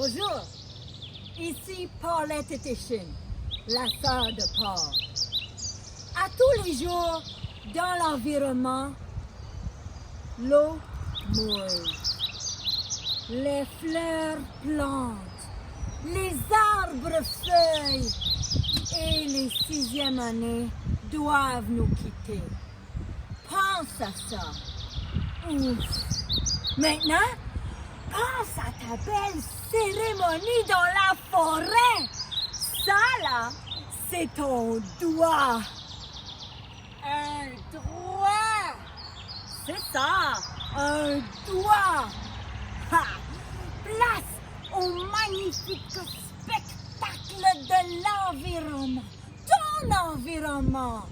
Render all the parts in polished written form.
Bonjour, ici Paulette Téchine, la sœur de Paul. À tous les jours, dans l'environnement, l'eau mouille, les fleurs plantent, les arbres feuillent et les 6e années doivent nous quitter. Pense à ça. Ouf. Maintenant, pense à ta belle cérémonie dans la forêt. Ça, là, c'est ton doigt. Un doigt. C'est ça, un doigt. Ha! Place au magnifique spectacle de l'environnement. Ton environnement.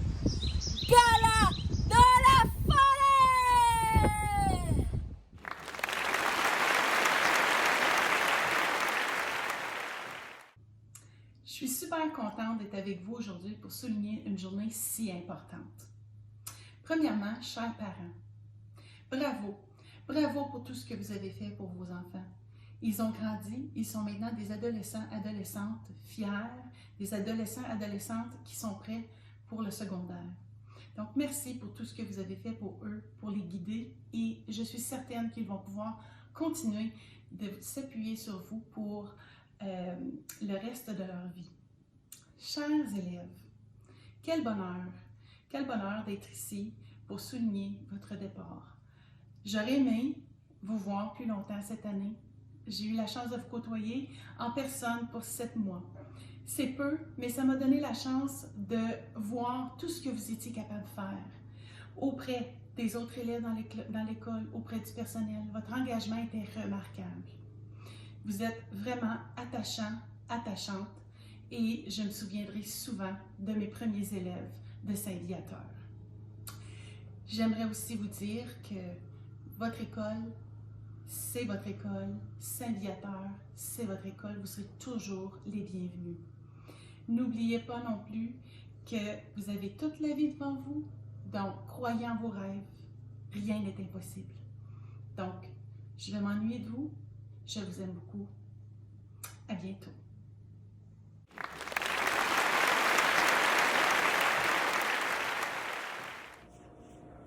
Gala de la forêt! Je suis super contente d'être avec vous aujourd'hui pour souligner une journée si importante. Premièrement, chers parents, bravo! Bravo pour tout ce que vous avez fait pour vos enfants. Ils ont grandi, ils sont maintenant des adolescents, adolescentes fiers, des adolescents, adolescentes qui sont prêts pour le secondaire. Donc, merci pour tout ce que vous avez fait pour eux, pour les guider et je suis certaine qu'ils vont pouvoir continuer de s'appuyer sur vous pour le reste de leur vie. Chers élèves, quel bonheur d'être ici pour souligner votre départ. J'aurais aimé vous voir plus longtemps cette année. J'ai eu la chance de vous côtoyer en personne pour 7 mois. C'est peu, mais ça m'a donné la chance de voir tout ce que vous étiez capable de faire auprès des autres élèves dans l'école, auprès du personnel. Votre engagement était remarquable. Vous êtes vraiment attachants, attachantes et je me souviendrai souvent de mes premiers élèves de Saint-Viateur. J'aimerais aussi vous dire que votre école, c'est votre école, Saint-Viateur, c'est votre école, vous serez toujours les bienvenus. N'oubliez pas non plus que vous avez toute la vie devant vous, donc croyez en vos rêves, rien n'est impossible. Donc, je vais m'ennuyer de vous, je vous aime beaucoup, à bientôt.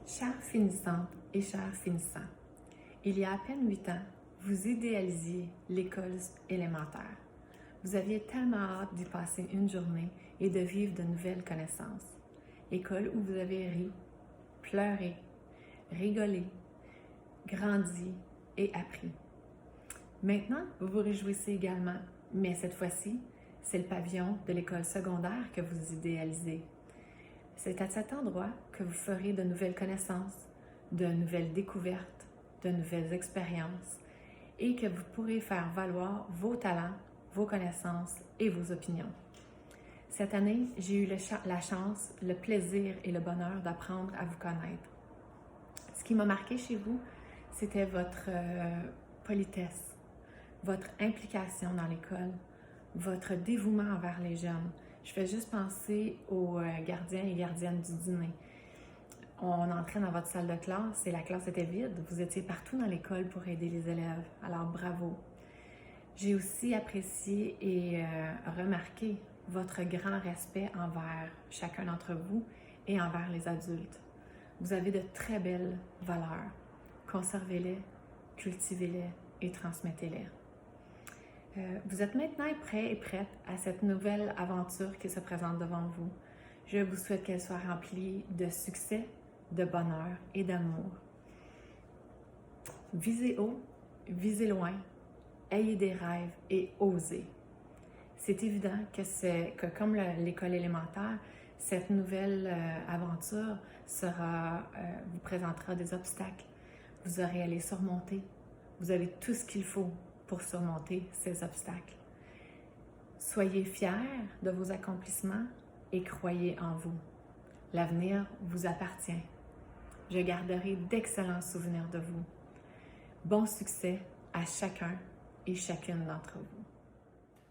Chères finissantes et chers finissants, il y a à peine 8 ans, vous idéalisiez l'école élémentaire. Vous aviez tellement hâte d'y passer une journée et de vivre de nouvelles connaissances. École où vous avez ri, pleuré, rigolé, grandi et appris. Maintenant, vous vous réjouissez également, mais cette fois-ci, c'est le pavillon de l'école secondaire que vous idéalisez. C'est à cet endroit que vous ferez de nouvelles connaissances, de nouvelles découvertes, de nouvelles expériences et que vous pourrez faire valoir vos talents, vos connaissances et vos opinions. Cette année, j'ai eu la chance, le plaisir et le bonheur d'apprendre à vous connaître. Ce qui m'a marqué chez vous, c'était votre politesse, votre implication dans l'école, votre dévouement envers les jeunes. Je fais juste penser aux gardiens et gardiennes du dîner. On entrait dans votre salle de classe et la classe était vide. Vous étiez partout dans l'école pour aider les élèves. Alors bravo! J'ai aussi apprécié et remarqué votre grand respect envers chacun d'entre vous et envers les adultes. Vous avez de très belles valeurs. Conservez-les, cultivez-les et transmettez-les. Vous êtes maintenant prêts et prêtes à cette nouvelle aventure qui se présente devant vous. Je vous souhaite qu'elle soit remplie de succès, de bonheur et d'amour. Visez haut, visez loin, ayez des rêves et osez. C'est évident que comme l'école élémentaire, cette nouvelle aventure vous présentera des obstacles. Vous aurez à les surmonter. Vous avez tout ce qu'il faut pour surmonter ces obstacles. Soyez fiers de vos accomplissements et croyez en vous. L'avenir vous appartient. Je garderai d'excellents souvenirs de vous. Bon succès à chacun et chacune d'entre vous.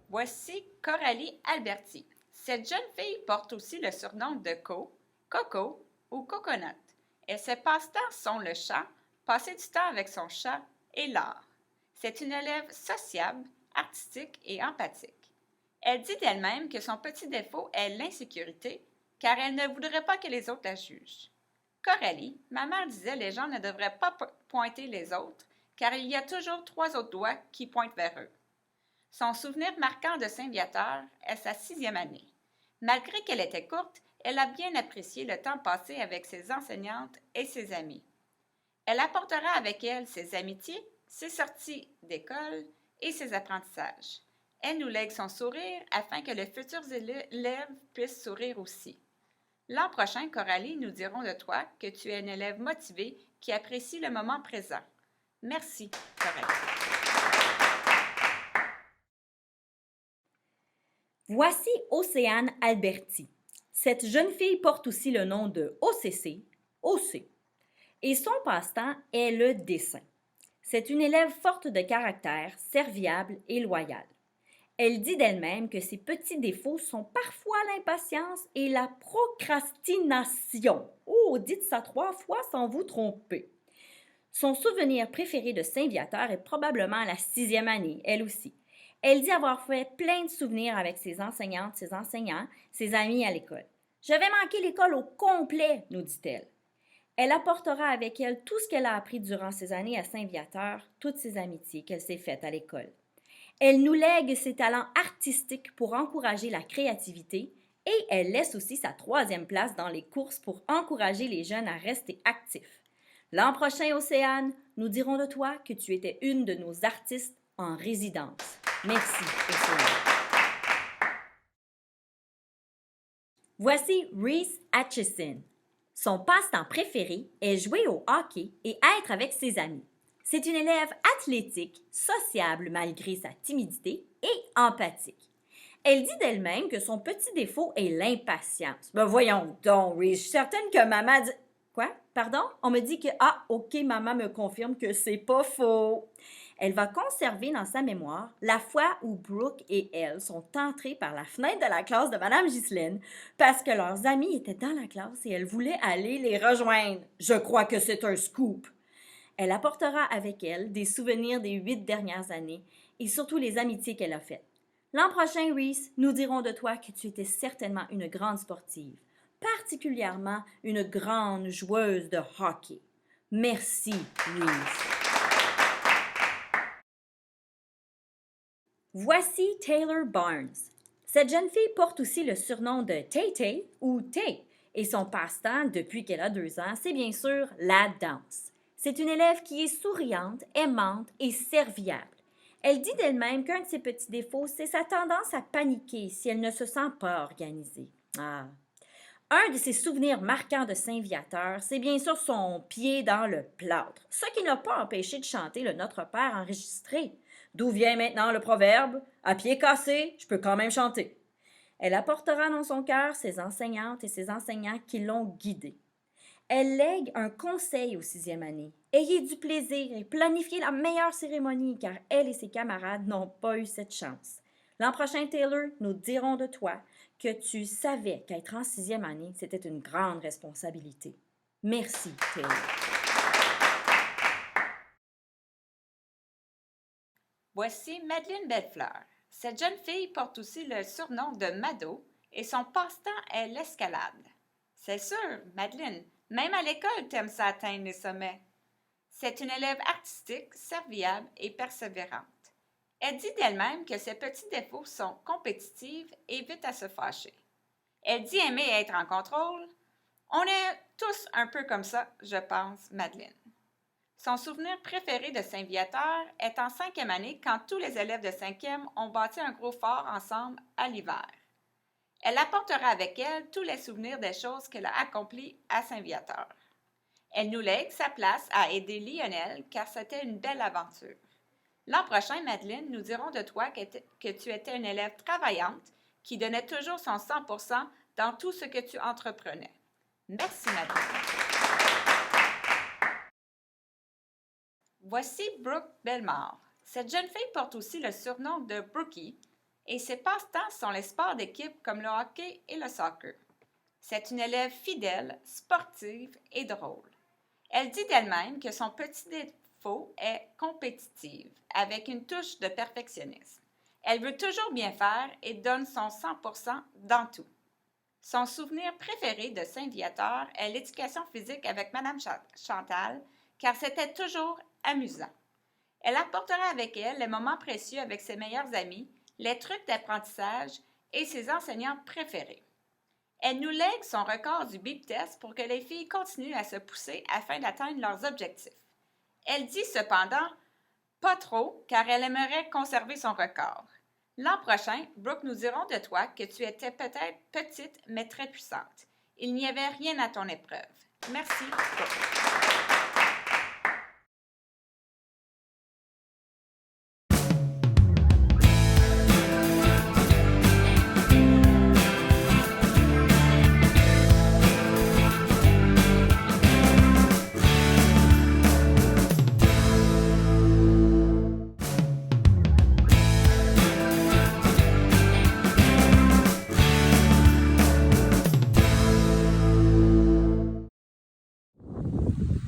Voici Coralie Alberti. Cette jeune fille porte aussi le surnom de Coco ou Coconut. Et ses passe-temps sont le chant, passer du temps avec son chat et l'art. C'est une élève sociable artistique et empathique. Elle dit d'elle-même que son petit défaut est l'insécurité, car elle ne voudrait pas que les autres la jugent. Coralie, ma mère disait les gens ne devraient pas pointer les autres, car il y a toujours 3 autres doigts qui pointent vers eux. Son souvenir marquant de Saint-Viateur est sa 6e année. Malgré qu'elle était courte, elle a bien apprécié le temps passé avec ses enseignantes et ses amis. Elle apportera avec elle ses amitiés, ses sorties d'école et ses apprentissages. Elle nous lègue son sourire afin que les futurs élèves puissent sourire aussi. L'an prochain, Coralie, nous dirons de toi que tu es une élève motivée qui apprécie le moment présent. Merci, Coralie. Voici Océane Alberti. Cette jeune fille porte aussi le nom de OCC, OC, et son passe-temps est le dessin. C'est une élève forte de caractère, serviable et loyale. Elle dit d'elle-même que ses petits défauts sont parfois l'impatience et la procrastination. Oh, dites ça 3 fois sans vous tromper. Son souvenir préféré de Saint-Viateur est probablement la 6e année, elle aussi. Elle dit avoir fait plein de souvenirs avec ses enseignantes, ses enseignants, ses amis à l'école. « J'avais manqué l'école au complet », nous dit-elle. Elle apportera avec elle tout ce qu'elle a appris durant ces années à Saint-Viateur, toutes ses amitiés qu'elle s'est faites à l'école. Elle nous lègue ses talents artistiques pour encourager la créativité et elle laisse aussi sa 3e place dans les courses pour encourager les jeunes à rester actifs. L'an prochain, Océane, nous dirons de toi que tu étais une de nos artistes en résidence. Merci, Océane. Voici Reese Atchison. Son passe-temps préféré est jouer au hockey et être avec ses amis. C'est une élève athlétique, sociable malgré sa timidité et empathique. Elle dit d'elle-même que son petit défaut est l'impatience. Ben voyons donc, Reese, je suis certaine que maman dit... Quoi? Pardon? On me dit que... Ah, OK, maman me confirme que c'est pas faux. Elle va conserver dans sa mémoire la fois où Brooke et elle sont entrées par la fenêtre de la classe de Mme Ghislaine parce que leurs amis étaient dans la classe et elle voulait aller les rejoindre. Je crois que c'est un scoop. Elle apportera avec elle des souvenirs des 8 dernières années et surtout les amitiés qu'elle a faites. L'an prochain, Reese, nous dirons de toi que tu étais certainement une grande sportive, particulièrement une grande joueuse de hockey. Merci, Reese. Voici Taylor Barnes. Cette jeune fille porte aussi le surnom de Tay-Tay ou Tay et son passe-temps depuis qu'elle a 2 ans, c'est bien sûr la danse. C'est une élève qui est souriante, aimante et serviable. Elle dit d'elle-même qu'un de ses petits défauts, c'est sa tendance à paniquer si elle ne se sent pas organisée. Un de ses souvenirs marquants de Saint-Viateur, c'est bien sûr son pied dans le plâtre, ce qui n'a pas empêché de chanter le Notre Père enregistré. D'où vient maintenant le proverbe « À pied cassé, je peux quand même chanter ». Elle apportera dans son cœur ses enseignantes et ses enseignants qui l'ont guidée. Elle lègue un conseil aux 6e année. Ayez du plaisir et planifiez la meilleure cérémonie car elle et ses camarades n'ont pas eu cette chance. L'an prochain, Taylor, nous dirons de toi que tu savais qu'être en 6e année, c'était une grande responsabilité. Merci, Taylor. Voici Madeleine Bellefleur. Cette jeune fille porte aussi le surnom de Mado et son passe-temps est l'escalade. C'est sûr, Madeleine, même à l'école, t'aimes ça atteindre les sommets. C'est une élève artistique, serviable et persévérante. Elle dit d'elle-même que ses petits défauts sont compétitives et vite à se fâcher. Elle dit aimer être en contrôle. On est tous un peu comme ça, je pense, Madeleine. Son souvenir préféré de Saint-Viateur est en 5e année quand tous les élèves de 5e ont bâti un gros fort ensemble à l'hiver. Elle apportera avec elle tous les souvenirs des choses qu'elle a accomplies à Saint-Viateur. Elle nous lègue sa place à aider Lionel car c'était une belle aventure. L'an prochain, Madeleine, nous dirons de toi que tu étais une élève travaillante qui donnait toujours son 100% dans tout ce que tu entreprenais. Merci, Madeleine. Voici Brooke Bellemare. Cette jeune fille porte aussi le surnom de Brookie et ses passe-temps sont les sports d'équipe comme le hockey et le soccer. C'est une élève fidèle, sportive et drôle. Elle dit d'elle-même que son petit défaut est compétitive, avec une touche de perfectionnisme. Elle veut toujours bien faire et donne son 100% dans tout. Son souvenir préféré de Saint-Viateur est l'éducation physique avec Madame Chantal, car c'était toujours amusant. Elle apportera avec elle les moments précieux avec ses meilleurs amis, les trucs d'apprentissage et ses enseignants préférés. Elle nous lègue son record du beep test pour que les filles continuent à se pousser afin d'atteindre leurs objectifs. Elle dit cependant pas trop, car elle aimerait conserver son record. L'an prochain, Brooke, nous dirons de toi que tu étais peut-être petite, mais très puissante. Il n'y avait rien à ton épreuve. Merci, Brooke.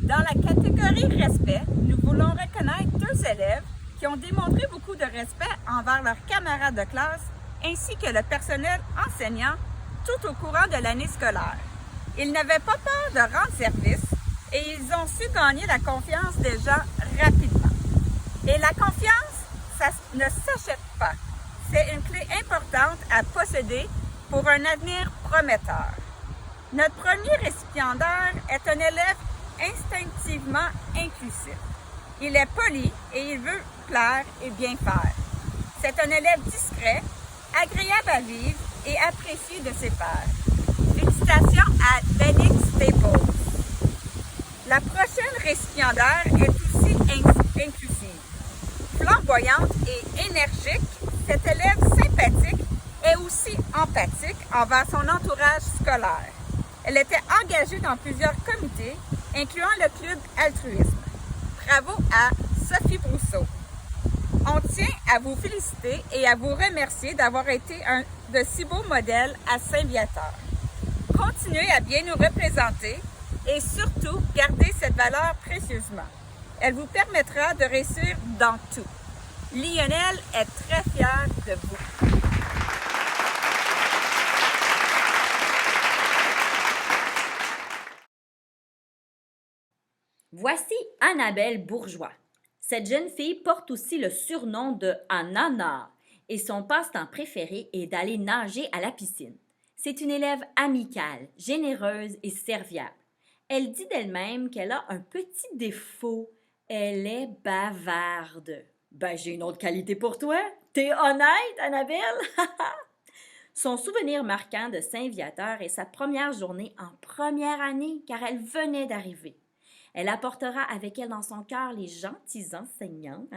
Dans la catégorie respect, nous voulons reconnaître 2 élèves qui ont démontré beaucoup de respect envers leurs camarades de classe ainsi que le personnel enseignant tout au courant de l'année scolaire. Ils n'avaient pas peur de rendre service et ils ont su gagner la confiance des gens rapidement. Et la confiance, ça ne s'achète pas. C'est une clé importante à posséder pour un avenir prometteur. Notre premier récipiendaire est un élève instinctivement inclusif. Il est poli et il veut plaire et bien faire. C'est un élève discret, agréable à vivre et apprécié de ses pairs. Félicitations à Benix Staples. La prochaine récipiendaire est aussi inclusive. Flamboyante et énergique, cette élève sympathique est aussi empathique envers son entourage scolaire. Elle était engagée dans plusieurs comités, incluant le club altruisme. Bravo à Sophie Brousseau. On tient à vous féliciter et à vous remercier d'avoir été un de si beaux modèles à Saint-Viateur. Continuez à bien nous représenter et surtout gardez cette valeur précieusement. Elle vous permettra de réussir dans tout. Lionel est très fier de vous. Voici Annabelle Bourgeois. Cette jeune fille porte aussi le surnom de Anana et son passe-temps préféré est d'aller nager à la piscine. C'est une élève amicale, généreuse et serviable. Elle dit d'elle-même qu'elle a un petit défaut. Elle est bavarde. Ben, j'ai une autre qualité pour toi. T'es honnête, Annabelle? Son souvenir marquant de Saint-Viateur est sa première journée en première année, car elle venait d'arriver. Elle apportera avec elle dans son cœur les gentils enseignants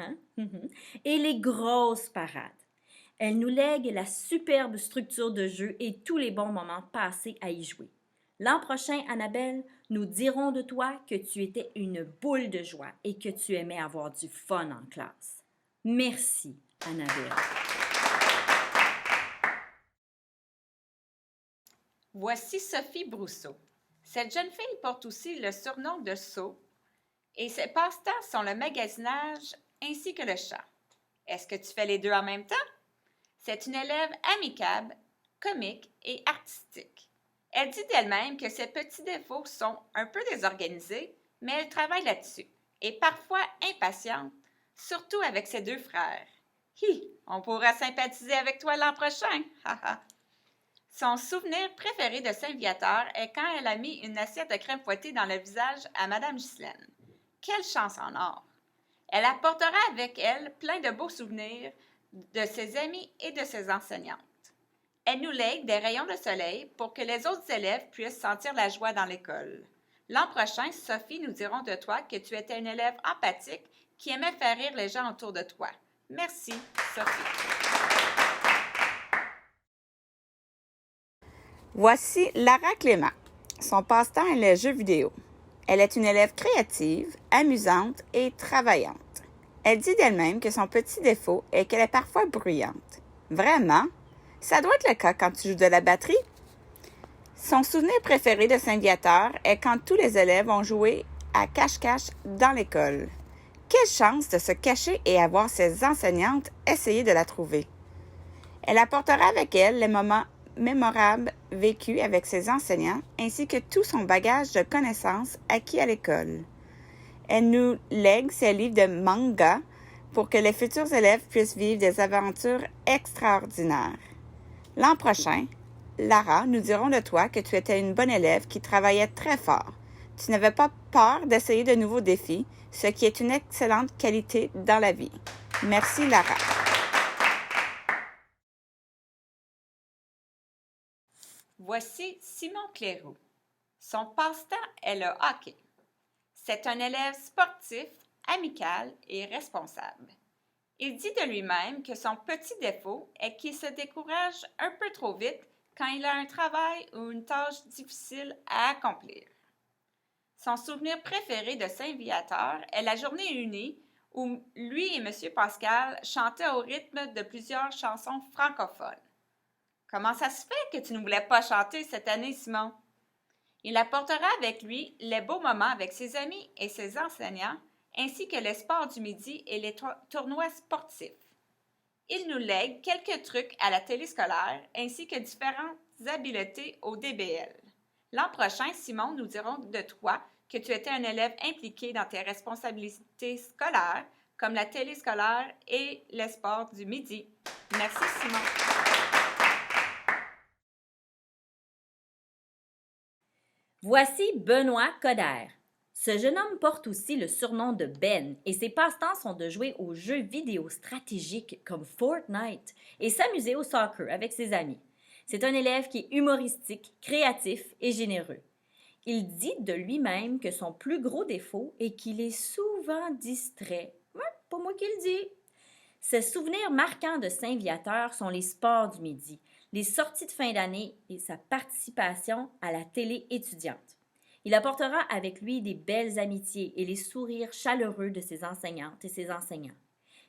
et les grosses parades. Elle nous lègue la superbe structure de jeu et tous les bons moments passés à y jouer. L'an prochain, Annabelle, nous dirons de toi que tu étais une boule de joie et que tu aimais avoir du fun en classe. Merci, Annabelle. Voici Sophie Brousseau. Cette jeune fille porte aussi le surnom de Sceau et ses passe-temps sont le magasinage ainsi que le chant. Est-ce que tu fais les deux en même temps? C'est une élève amicable, comique et artistique. Elle dit d'elle-même que ses petits défauts sont un peu désorganisés, mais elle travaille là-dessus et parfois impatiente, surtout avec ses 2 frères. Hi, on pourra sympathiser avec toi l'an prochain. Son souvenir préféré de Saint-Viateur est quand elle a mis une assiette de crème fouettée dans le visage à Madame Ghislaine. Quelle chance en or! Elle apportera avec elle plein de beaux souvenirs de ses amis et de ses enseignantes. Elle nous lègue des rayons de soleil pour que les autres élèves puissent sentir la joie dans l'école. L'an prochain, Sophie, nous dirons de toi que tu étais une élève empathique qui aimait faire rire les gens autour de toi. Merci, Sophie. Voici Lara Clément. Son passe-temps est les jeux vidéo. Elle est une élève créative, amusante et travaillante. Elle dit d'elle-même que son petit défaut est qu'elle est parfois bruyante. Vraiment? Ça doit être le cas quand tu joues de la batterie. Son souvenir préféré de Saint-Viateur est quand tous les élèves ont joué à cache-cache dans l'école. quelle chance de se cacher et avoir ses enseignantes essayer de la trouver. Elle apportera avec elle les moments mémorables vécus avec ses enseignants ainsi que tout son bagage de connaissances acquis à l'école. Elle nous lègue ses livres de manga pour que les futurs élèves puissent vivre des aventures extraordinaires. L'an prochain, Lara, nous dirons de toi que tu étais une bonne élève qui travaillait très fort. Tu n'avais pas peur d'essayer de nouveaux défis, ce qui est une excellente qualité dans la vie. Merci, Lara. Voici Simon Cléroux. Son passe-temps est le hockey. C'est un élève sportif, amical et responsable. Il dit de lui-même que son petit défaut est qu'il se décourage un peu trop vite quand il a un travail ou une tâche difficile à accomplir. Son souvenir préféré de Saint-Viateur est la journée unie où lui et M. Pascal chantaient au rythme de plusieurs chansons francophones. Comment ça se fait que tu ne voulais pas chanter cette année, Simon? Il apportera avec lui les beaux moments avec ses amis et ses enseignants, ainsi que les sports du midi et les tournois sportifs. Il nous lègue quelques trucs à la téléscolaire, ainsi que différentes habiletés au DBL. L'an prochain, Simon, nous dirons de toi que tu étais un élève impliqué dans tes responsabilités scolaires, comme la téléscolaire et les sports du midi. Merci, Simon. Voici Benoît Coderre. Ce jeune homme porte aussi le surnom de Ben et ses passe-temps sont de jouer aux jeux vidéo stratégiques comme Fortnite et s'amuser au soccer avec ses amis. C'est un élève qui est humoristique, créatif et généreux. Il dit de lui-même que son plus gros défaut est qu'il est souvent distrait. Pas moi qui le dis. Ses souvenirs marquants de Saint-Viateur sont les sports du midi, les sorties de fin d'année et sa participation à la télé étudiante. Il apportera avec lui des belles amitiés et les sourires chaleureux de ses enseignantes et ses enseignants.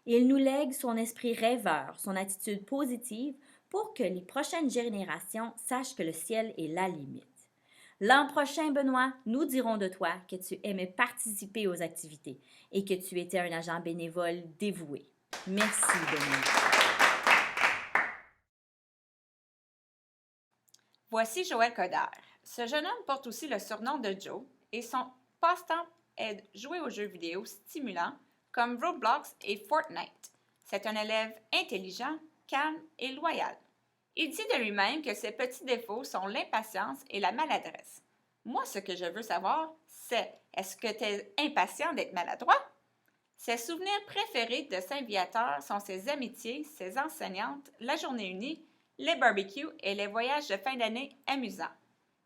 Il nous lègue son esprit rêveur, son attitude positive pour que les prochaines générations sachent que le ciel est la limite. L'an prochain, Benoît, nous dirons de toi que tu aimais participer aux activités et que tu étais un agent bénévole dévoué. Merci, Benoît. Voici Joël Coderre. Ce jeune homme porte aussi le surnom de Joe et son passe-temps est de jouer aux jeux vidéo stimulants comme Roblox et Fortnite. C'est un élève intelligent, calme et loyal. Il dit de lui-même que ses petits défauts sont l'impatience et la maladresse. Moi, ce que je veux savoir, c'est est-ce que tu es impatient d'être maladroit? Ses souvenirs préférés de Saint-Viateur sont ses amitiés, ses enseignantes, la journée unie, les barbecues et les voyages de fin d'année amusants.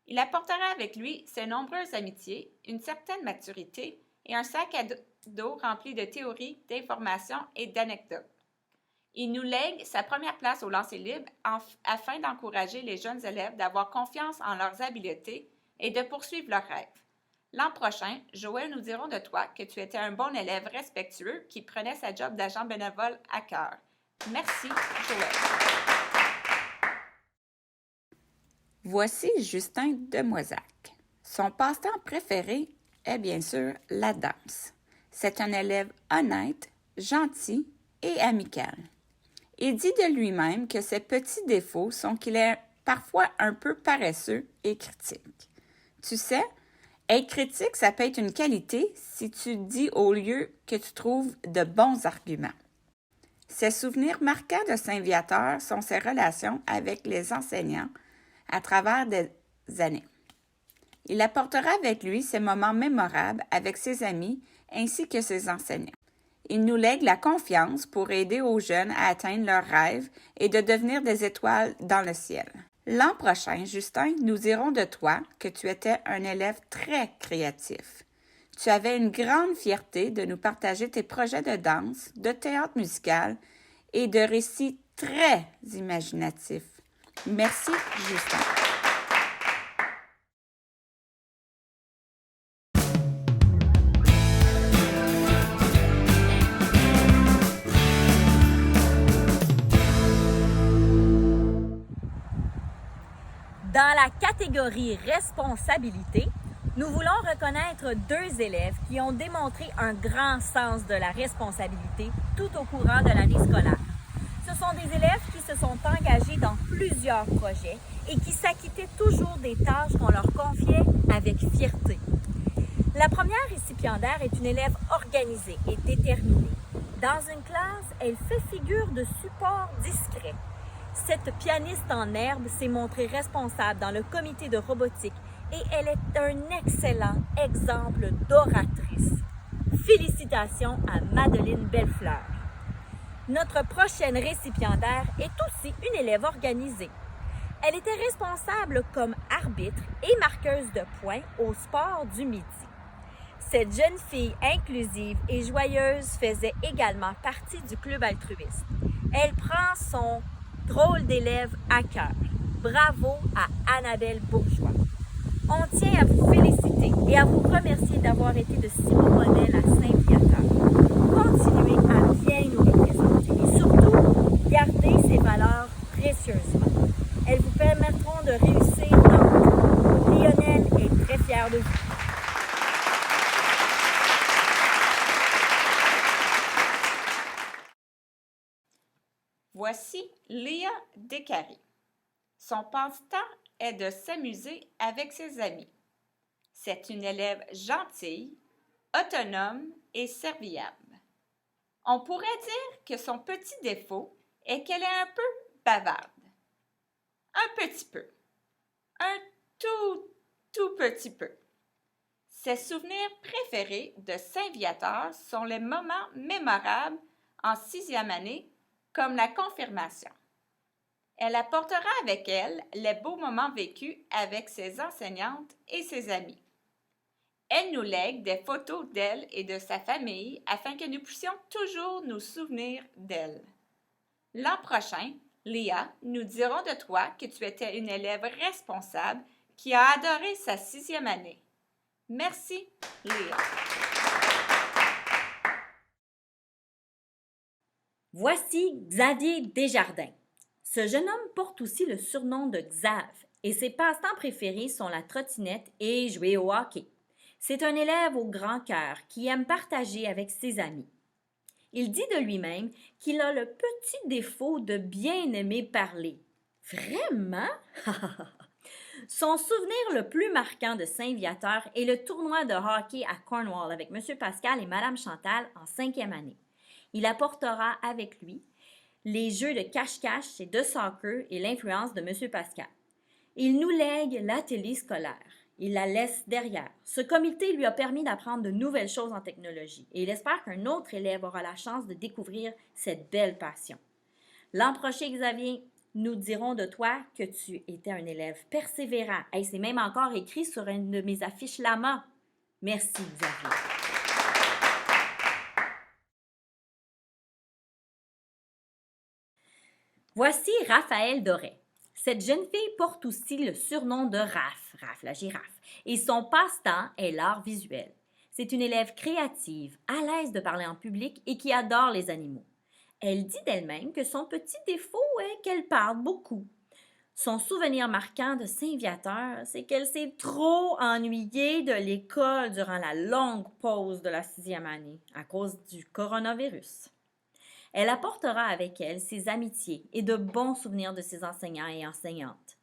Il apportera avec lui ses nombreuses amitiés, une certaine maturité et un sac à dos rempli de théories, d'informations et d'anecdotes. Il nous lègue sa première place au lancer libre afin d'encourager les jeunes élèves d'avoir confiance en leurs habiletés et de poursuivre leurs rêves. L'an prochain, Joël, nous dirons de toi que tu étais un bon élève respectueux qui prenait sa job d'agent bénévole à cœur. Merci, Joël. Voici Justin Demoisac. Son passe-temps préféré est bien sûr la danse. C'est un élève honnête, gentil et amical. Il dit de lui-même que ses petits défauts sont qu'il est parfois un peu paresseux et critique. Tu sais, être critique, ça peut être une qualité si tu dis au lieu que tu trouves de bons arguments. Ses souvenirs marquants de Saint-Viateur sont ses relations avec les enseignants à travers des années. Il apportera avec lui ses moments mémorables avec ses amis ainsi que ses enseignants. Il nous lègue la confiance pour aider aux jeunes à atteindre leurs rêves et de devenir des étoiles dans le ciel. L'an prochain, Justin, nous dirons de toi que tu étais un élève très créatif. Tu avais une grande fierté de nous partager tes projets de danse, de théâtre musical et de récits très imaginatifs. Merci, Justin. Dans la catégorie responsabilité, Nous voulons reconnaître 2 élèves qui ont démontré un grand sens de la responsabilité tout au courant de l'année scolaire. Ce sont des élèves qui se sont engagés dans plusieurs projets et qui s'acquittaient toujours des tâches qu'on leur confiait avec fierté. La première récipiendaire est une élève organisée et déterminée. Dans une classe, elle fait figure de support discret. Cette pianiste en herbe s'est montrée responsable dans le comité de robotique et elle est un excellent exemple d'oratrice. Félicitations à Madeleine Bellefleur. Notre prochaine récipiendaire est aussi une élève organisée. Elle était responsable comme arbitre et marqueuse de points au sport du midi. Cette jeune fille inclusive et joyeuse faisait également partie du club altruiste. Elle prend son rôle d'élève à cœur. Bravo à Annabelle Bourgeois. On tient à vous féliciter et à vous remercier d'avoir été de si bons modèles à Saint-Viateur. Continuez à bien nous représenter et surtout, gardez ces valeurs précieusement. Elles vous permettront de réussir dans tout. Lionel est très fier de vous. Voici Léa Descaries. Son passe-temps est de s'amuser avec ses amis. C'est une élève gentille, autonome et serviable. On pourrait dire que son petit défaut est qu'elle est un peu bavarde. Un petit peu. Un tout petit peu. Ses souvenirs préférés de Saint-Viateur sont les moments mémorables en 6e année, comme la confirmation. Elle apportera avec elle les beaux moments vécus avec ses enseignantes et ses amis. Elle nous lègue des photos d'elle et de sa famille afin que nous puissions toujours nous souvenir d'elle. L'an prochain, Léa, nous dirons de toi que tu étais une élève responsable qui a adoré sa 6e année. Merci, Léa. Voici Xavier Desjardins. Ce jeune homme porte aussi le surnom de Xav et ses passe-temps préférés sont la trottinette et jouer au hockey. C'est un élève au grand cœur qui aime partager avec ses amis. Il dit de lui-même qu'il a le petit défaut de bien aimer parler. Vraiment? Son souvenir le plus marquant de Saint-Viateur est le tournoi de hockey à Cornwall avec M. Pascal et Mme Chantal en 5e année. Il apportera avec lui les jeux de cache-cache et de soccer et l'influence de M. Pascal. Il nous lègue la télé scolaire. Il la laisse derrière. Ce comité lui a permis d'apprendre de nouvelles choses en technologie et il espère qu'un autre élève aura la chance de découvrir cette belle passion. L'an prochain, Xavier, nous dirons de toi que tu étais un élève persévérant. Hey, c'est même encore écrit sur une de mes affiches Lama. Merci, Xavier. Voici Raphaël Doré. Cette jeune fille porte aussi le surnom de Raph, la girafe, et son passe-temps est l'art visuel. C'est une élève créative, à l'aise de parler en public et qui adore les animaux. Elle dit d'elle-même que son petit défaut est qu'elle parle beaucoup. Son souvenir marquant de Saint-Viateur, c'est qu'elle s'est trop ennuyée de l'école durant la longue pause de la 6e année à cause du coronavirus. Elle apportera avec elle ses amitiés et de bons souvenirs de ses enseignants et enseignantes.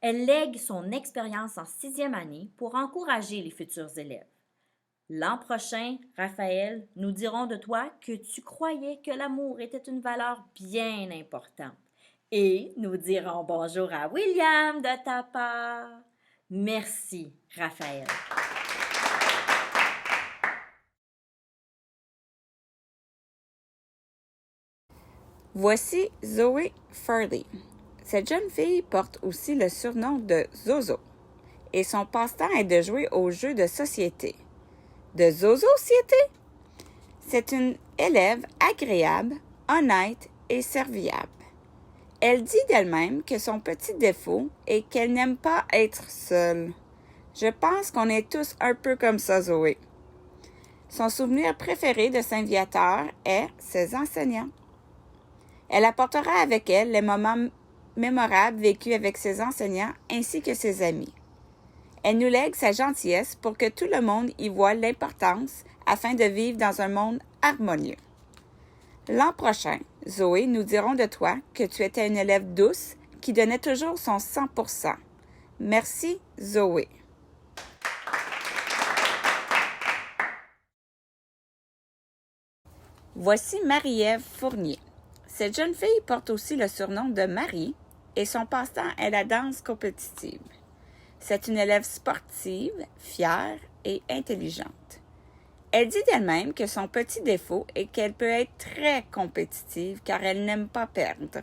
Elle lègue son expérience en 6e année pour encourager les futurs élèves. L'an prochain, Raphaël, nous dirons de toi que tu croyais que l'amour était une valeur bien importante. Et nous dirons bonjour à William de ta part. Merci, Raphaël. Voici Zoé Furley. Cette jeune fille porte aussi le surnom de Zozo et son passe-temps est de jouer aux jeux de société. De Zozo-Société? C'est une élève agréable, honnête et serviable. Elle dit d'elle-même que son petit défaut est qu'elle n'aime pas être seule. Je pense qu'on est tous un peu comme ça, Zoé. Son souvenir préféré de Saint-Viateur est ses enseignants. Elle apportera avec elle les moments mémorables vécus avec ses enseignants ainsi que ses amis. Elle nous lègue sa gentillesse pour que tout le monde y voie l'importance afin de vivre dans un monde harmonieux. L'an prochain, Zoé, nous dirons de toi que tu étais une élève douce qui donnait toujours son 100%. Merci, Zoé. Voici Marie-Ève Fournier. Cette jeune fille porte aussi le surnom de Marie et son passe-temps est la danse compétitive. C'est une élève sportive, fière et intelligente. Elle dit d'elle-même que son petit défaut est qu'elle peut être très compétitive car elle n'aime pas perdre.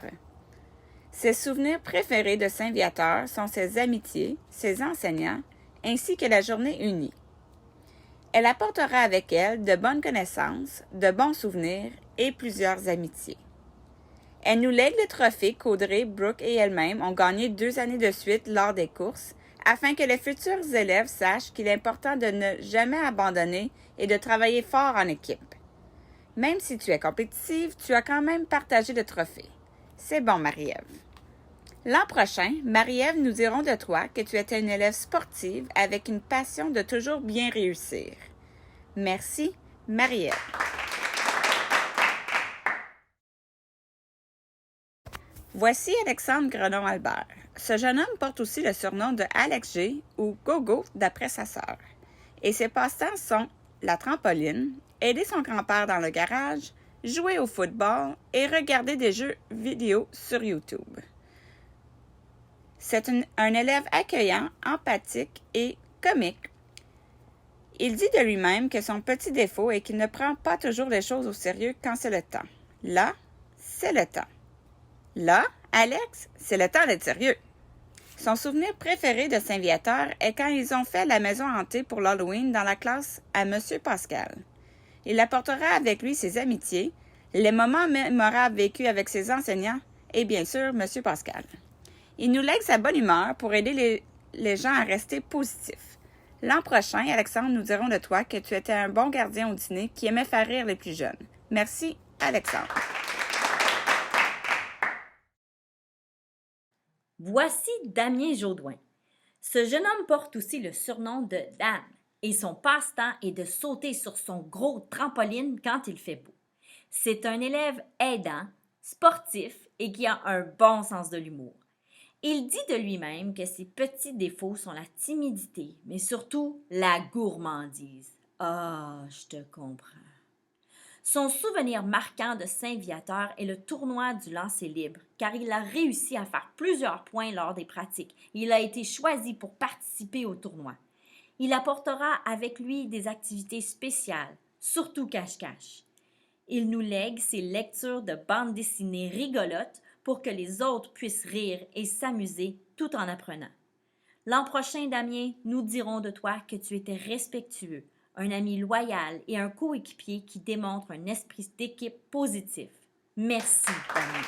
Ses souvenirs préférés de Saint-Viateur sont ses amitiés, ses enseignants, ainsi que la journée unie. Elle apportera avec elle de bonnes connaissances, de bons souvenirs et plusieurs amitiés. Elle nous lègue le trophée qu'Audrey, Brooke et elle-même ont gagné 2 années de suite lors des courses, afin que les futurs élèves sachent qu'il est important de ne jamais abandonner et de travailler fort en équipe. Même si tu es compétitive, tu as quand même partagé le trophée. C'est bon, Marie-Ève. L'an prochain, Marie-Ève, nous dirons de toi que tu étais une élève sportive avec une passion de toujours bien réussir. Merci, Marie-Ève. Voici Alexandre Grenon-Albert. Ce jeune homme porte aussi le surnom de Alex G ou Gogo d'après sa sœur. Et ses passe-temps sont la trampoline, aider son grand-père dans le garage, jouer au football et regarder des jeux vidéo sur YouTube. C'est un élève accueillant, empathique et comique. Il dit de lui-même que son petit défaut est qu'il ne prend pas toujours les choses au sérieux quand c'est le temps. Là, c'est le temps. Là, Alex, c'est le temps d'être sérieux. Son souvenir préféré de Saint-Viateur est quand ils ont fait la maison hantée pour l'Halloween dans la classe à M. Pascal. Il apportera avec lui ses amitiés, les moments mémorables vécus avec ses enseignants et bien sûr M. Pascal. Il nous lègue sa bonne humeur pour aider les gens à rester positifs. L'an prochain, Alexandre, nous dirons de toi que tu étais un bon gardien au dîner qui aimait faire rire les plus jeunes. Merci, Alexandre. Voici Damien Jaudoin. Ce jeune homme porte aussi le surnom de Dan et son passe-temps est de sauter sur son gros trampoline quand il fait beau. C'est un élève aidant, sportif et qui a un bon sens de l'humour. Il dit de lui-même que ses petits défauts sont la timidité, mais surtout la gourmandise. Ah, je te comprends. Son souvenir marquant de Saint-Viateur est le tournoi du lancer libre, car il a réussi à faire plusieurs points lors des pratiques. Il a été choisi pour participer au tournoi. Il apportera avec lui des activités spéciales, surtout cache-cache. Il nous lègue ses lectures de bandes dessinées rigolotes pour que les autres puissent rire et s'amuser tout en apprenant. L'an prochain, Damien, nous dirons de toi que tu étais respectueux, un ami loyal et un coéquipier qui démontre un esprit d'équipe positif. Merci, Damien.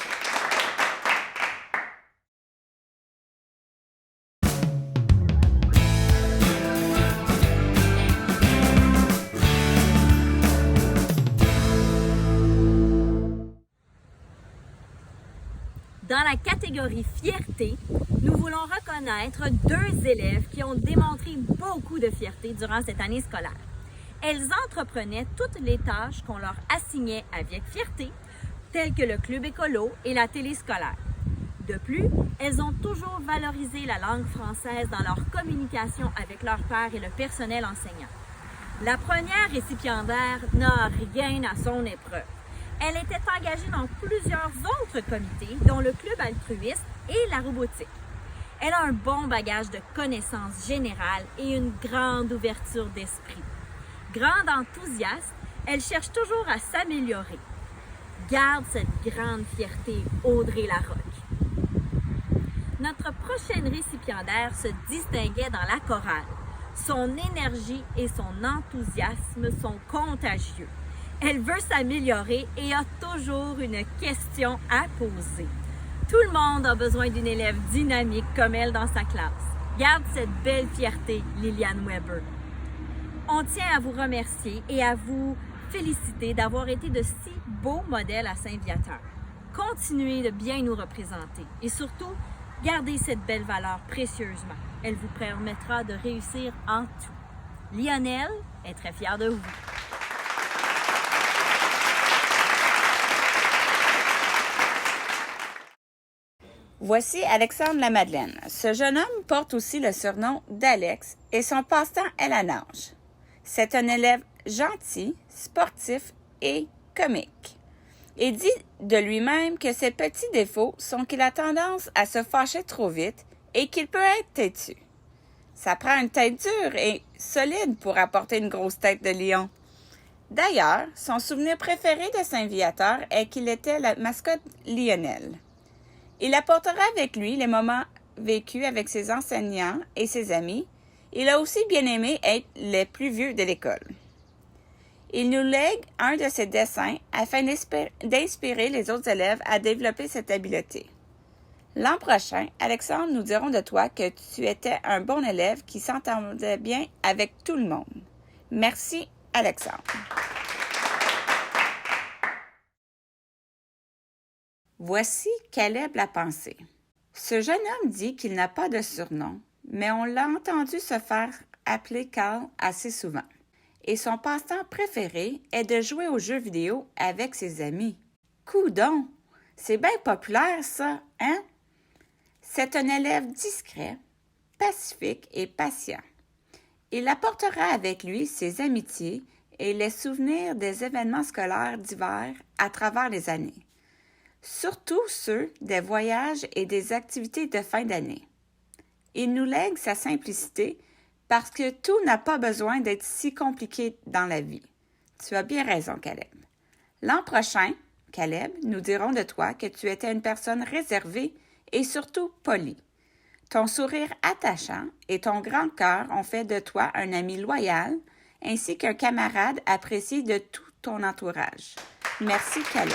Dans la catégorie fierté, nous voulons reconnaître 2 élèves qui ont démontré beaucoup de fierté durant cette année scolaire. Elles entreprenaient toutes les tâches qu'on leur assignait avec fierté, telles que le club écolo et la téléscolaire. De plus, elles ont toujours valorisé la langue française dans leur communication avec leur père et le personnel enseignant. La première récipiendaire n'a rien à son épreuve. Elle était engagée dans plusieurs autres comités, dont le club altruiste et la robotique. Elle a un bon bagage de connaissances générales et une grande ouverture d'esprit. Grande enthousiaste, elle cherche toujours à s'améliorer. Garde cette grande fierté, Audrey Larocque. Notre prochaine récipiendaire se distinguait dans la chorale. Son énergie et son enthousiasme sont contagieux. Elle veut s'améliorer et a toujours une question à poser. Tout le monde a besoin d'une élève dynamique comme elle dans sa classe. Garde cette belle fierté, Liliane Weber. On tient à vous remercier et à vous féliciter d'avoir été de si beaux modèles à Saint-Viateur. Continuez de bien nous représenter et surtout, Gardez cette belle valeur précieusement. Elle vous permettra de réussir en tout. Lionel est très fier de vous. Voici Alexandre Lamadeleine. Ce jeune homme porte aussi le surnom d'Alex et son passe-temps est la nage. C'est un élève gentil, sportif et comique. Il dit de lui-même que ses petits défauts sont qu'il a tendance à se fâcher trop vite et qu'il peut être têtu. Ça prend une tête dure et solide pour apporter une grosse tête de lion. D'ailleurs, son souvenir préféré de Saint-Viateur est qu'il était la mascotte Lionel. Il apportera avec lui les moments vécus avec ses enseignants et ses amis. Il a aussi bien aimé être le plus vieux de l'école. Il nous lègue un de ses dessins afin d'inspirer les autres élèves à développer cette habileté. L'an prochain, Alexandre, nous dirons de toi que tu étais un bon élève qui s'entendait bien avec tout le monde. Merci, Alexandre. Voici Caleb la pensée. Ce jeune homme dit qu'il n'a pas de surnom, mais on l'a entendu se faire appeler Carl assez souvent. Et son passe-temps préféré est de jouer aux jeux vidéo avec ses amis. Coudon! C'est bien populaire, ça, hein? C'est un élève discret, pacifique et patient. Il apportera avec lui ses amitiés et les souvenirs des événements scolaires divers à travers les années. Surtout ceux des voyages et des activités de fin d'année. Il nous lègue sa simplicité parce que tout n'a pas besoin d'être si compliqué dans la vie. Tu as bien raison, Caleb. L'an prochain, Caleb, nous dirons de toi que tu étais une personne réservée et surtout polie. Ton sourire attachant et ton grand cœur ont fait de toi un ami loyal ainsi qu'un camarade apprécié de tout ton entourage. Merci, Caleb.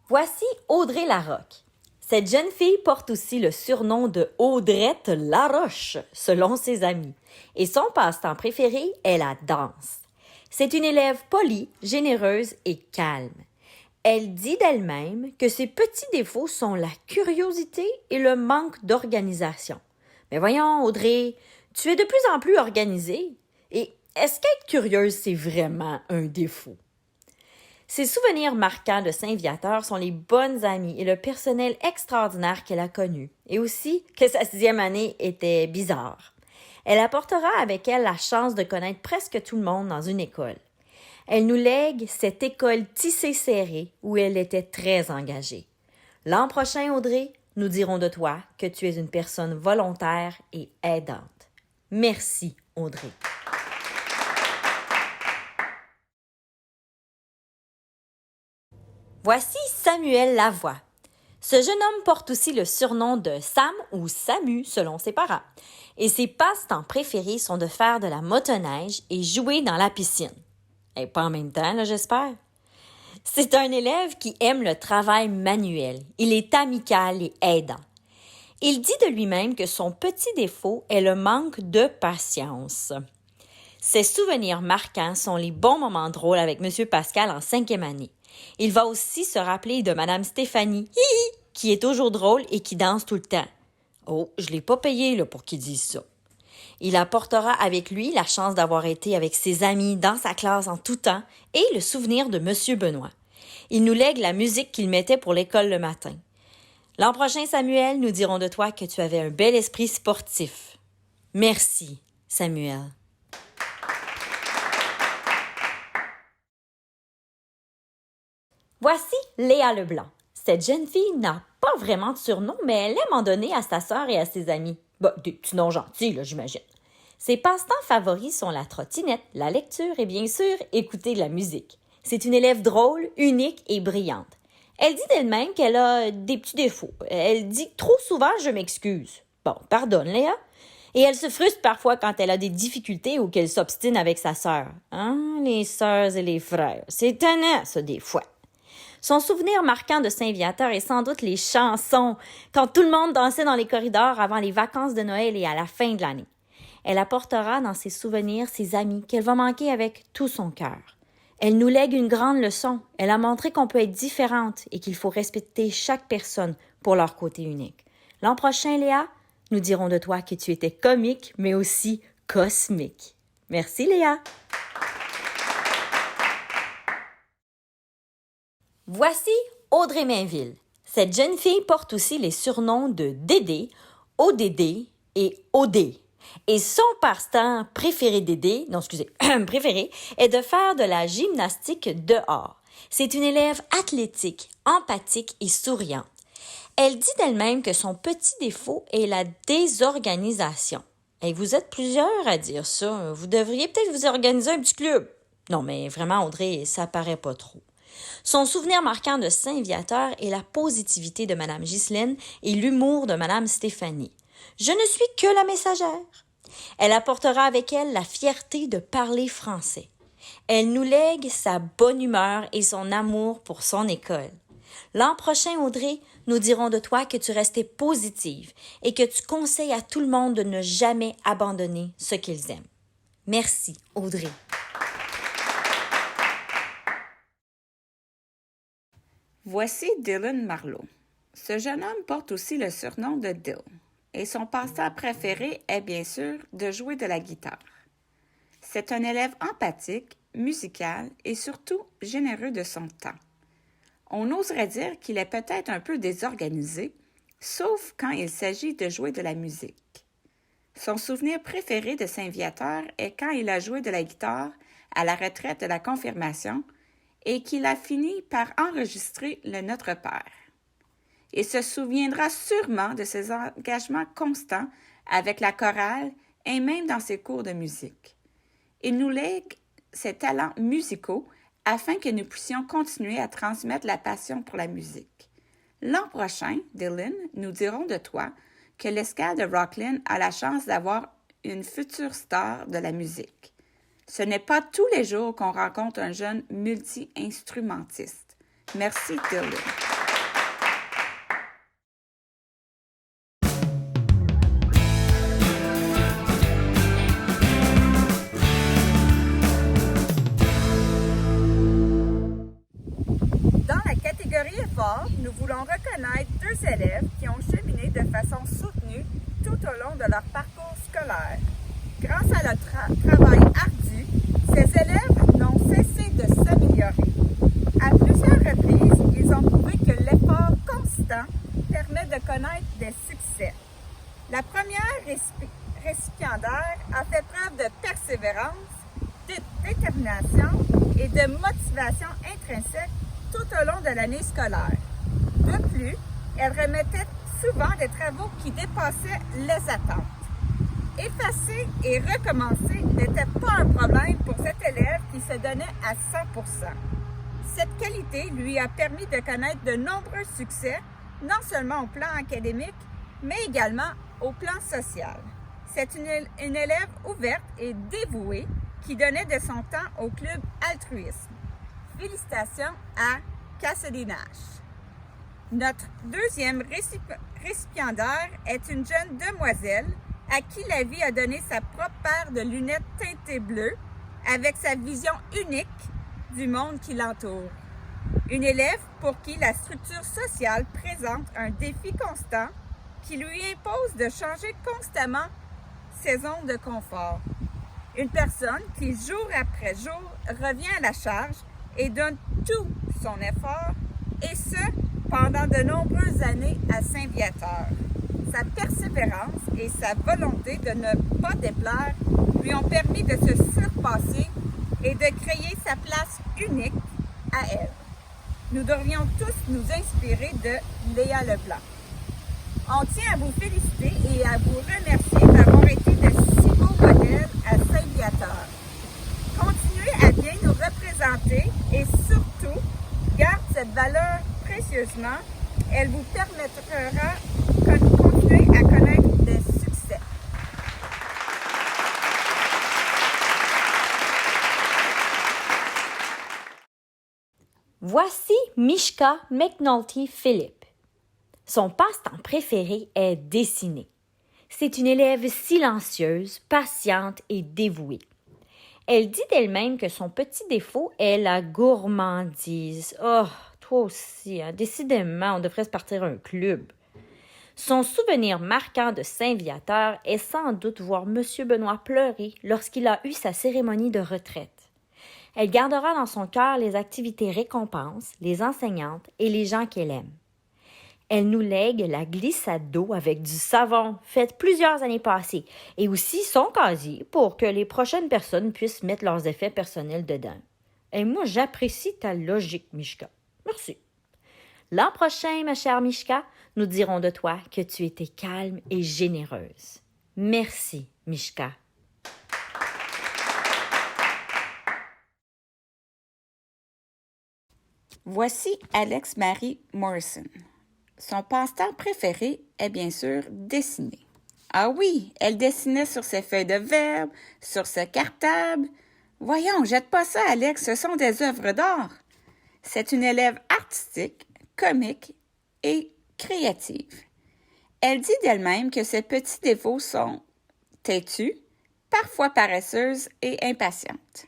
Voici Audrey Larocque. Cette jeune fille porte aussi le surnom de Audrette Laroche, selon ses amis, et son passe-temps préféré est la danse. C'est une élève polie, généreuse et calme. Elle dit d'elle-même que ses petits défauts sont la curiosité et le manque d'organisation. Mais voyons, Audrey, tu es de plus en plus organisée. Et est-ce qu'être curieuse, c'est vraiment un défaut? Ses souvenirs marquants de Saint-Viateur sont les bonnes amies et le personnel extraordinaire qu'elle a connu, et aussi que sa 6e année était bizarre. Elle apportera avec elle la chance de connaître presque tout le monde dans une école. Elle nous lègue cette école tissée serrée où elle était très engagée. L'an prochain, Audrey, nous dirons de toi que tu es une personne volontaire et aidante. Merci, Audrey. Voici Samuel Lavoie. Ce jeune homme porte aussi le surnom de Sam ou Samu selon ses parents. Et ses passe-temps préférés sont de faire de la motoneige et jouer dans la piscine. Et pas en même temps, là, j'espère. C'est un élève qui aime le travail manuel. Il est amical et aidant. Il dit de lui-même que son petit défaut est le manque de patience. Ses souvenirs marquants sont les bons moments drôles avec M. Pascal en 5e année. Il va aussi se rappeler de Mme Stéphanie, qui est toujours drôle et qui danse tout le temps. Oh, je l'ai pas payé là, pour qu'il dise ça. Il apportera avec lui la chance d'avoir été avec ses amis dans sa classe en tout temps et le souvenir de M. Benoît. Il nous lègue la musique qu'il mettait pour l'école le matin. L'an prochain, Samuel, nous dirons de toi que tu avais un bel esprit sportif. Merci, Samuel. Voici Léa Leblanc. Cette jeune fille n'a pas vraiment de surnom, mais elle aime en donner à sa sœur et à ses amis. Des petits noms gentils, là, j'imagine. Ses passe-temps favoris sont la trottinette, la lecture et bien sûr, écouter de la musique. C'est une élève drôle, unique et brillante. Elle dit d'elle-même qu'elle a des petits défauts. Elle dit trop souvent « je m'excuse ». Bon, pardonne Léa. Et elle se frustre parfois quand elle a des difficultés ou qu'elle s'obstine avec sa sœur. Hein, les sœurs et les frères, c'est étonnant ça des fois. Son souvenir marquant de Saint-Viateur est sans doute les chansons, quand tout le monde dansait dans les corridors avant les vacances de Noël et à la fin de l'année. Elle apportera dans ses souvenirs ses amis qu'elle va manquer avec tout son cœur. Elle nous lègue une grande leçon. Elle a montré qu'on peut être différente et qu'il faut respecter chaque personne pour leur côté unique. L'an prochain, Léa, nous dirons de toi que tu étais comique, mais aussi cosmique. Merci, Léa. Voici Audrey Mainville. Cette jeune fille porte aussi les surnoms de Dédé, ODD et OD. Et son passe-temps préféré préféré, est de faire de la gymnastique dehors. C'est une élève athlétique, empathique et souriante. Elle dit d'elle-même que son petit défaut est la désorganisation. Et vous êtes plusieurs à dire ça. Vous devriez peut-être vous organiser un petit club. Non, mais vraiment, Audrey, ça paraît pas trop. Son souvenir marquant de Saint-Viateur est la positivité de Mme Ghislaine et l'humour de Mme Stéphanie. Je ne suis que la messagère. Elle apportera avec elle la fierté de parler français. Elle nous lègue sa bonne humeur et son amour pour son école. L'an prochain, Audrey, nous dirons de toi que tu restais positive et que tu conseilles à tout le monde de ne jamais abandonner ce qu'ils aiment. Merci, Audrey. Voici Dylan Marleau. Ce jeune homme porte aussi le surnom de Dill, et son passe-temps préféré est bien sûr de jouer de la guitare. C'est un élève empathique, musical et surtout généreux de son temps. On oserait dire qu'il est peut-être un peu désorganisé, sauf quand il s'agit de jouer de la musique. Son souvenir préféré de Saint-Viateur est quand il a joué de la guitare à la retraite de la confirmation et qu'il a fini par enregistrer le Notre Père. Il se souviendra sûrement de ses engagements constants avec la chorale et même dans ses cours de musique. Il nous lègue ses talents musicaux afin que nous puissions continuer à transmettre la passion pour la musique. L'an prochain, Dylan, nous dirons de toi que l'escale de Rocklin a la chance d'avoir une future star de la musique. Ce n'est pas tous les jours qu'on rencontre un jeune multi-instrumentiste. Merci, Dylan. Dans la catégorie effort, nous voulons reconnaître 2 élèves qui ont cheminé de façon soutenue tout au long de leur parcours scolaire. Grâce à leur travail ardu, ces élèves n'ont cessé de s'améliorer. À plusieurs reprises, ils ont prouvé que l'effort constant permet de connaître des succès. La première récipiendaire a fait preuve de persévérance, de détermination et de motivation intrinsèque tout au long de l'année scolaire. De plus, elle remettait souvent des travaux qui dépassaient les attentes. Effacer et recommencer n'était pas un problème pour cet élève qui se donnait à 100%. Cette qualité lui a permis de connaître de nombreux succès, non seulement au plan académique, mais également au plan social. C'est une élève ouverte et dévouée qui donnait de son temps au club altruisme. Félicitations à Cassidy Nash. Notre deuxième récipiendaire est une jeune demoiselle à qui la vie a donné sa propre paire de lunettes teintées bleues avec sa vision unique du monde qui l'entoure. Une élève pour qui la structure sociale présente un défi constant qui lui impose de changer constamment ses zones de confort. Une personne qui, jour après jour, revient à la charge et donne tout son effort, et ce, pendant de nombreuses années à Saint-Viateur. Sa persévérance et sa volonté de ne pas déplaire lui ont permis de se surpasser et de créer sa place unique à elle. Nous devrions tous nous inspirer de Léa Leblanc. On tient à vous féliciter et à vous remercier d'avoir été de si beaux modèles à Saint-Viateur. Continuez à bien nous représenter et surtout, garde cette valeur précieusement. Elle vous permettra de continuer à connaître des succès. Voici Mishka McNulty Phillip. Son passe-temps préféré est dessiner. C'est une élève silencieuse, patiente et dévouée. Elle dit d'elle-même que son petit défaut est la gourmandise. Oh, toi aussi, hein? Décidément, on devrait se partir un club. Son souvenir marquant de Saint-Viateur est sans doute voir M. Benoît pleurer lorsqu'il a eu sa cérémonie de retraite. Elle gardera dans son cœur les activités récompenses, les enseignantes et les gens qu'elle aime. Elle nous lègue la glissade d'eau avec du savon, faite plusieurs années passées, et aussi son casier pour que les prochaines personnes puissent mettre leurs effets personnels dedans. Et moi, j'apprécie ta logique, Mishka. Merci. L'an prochain, ma chère Mishka, nous dirons de toi que tu étais calme et généreuse. Merci, Mishka. Voici Alex Marie Morrison. Son passe-temps préféré est bien sûr dessiner. Ah oui, elle dessinait sur ses feuilles de verbe, sur ce cartable. Voyons, jette pas ça, Alex, ce sont des œuvres d'art. C'est une élève artistique, comique et créative. Elle dit d'elle-même que ses petits défauts sont têtue, parfois paresseuse et impatiente.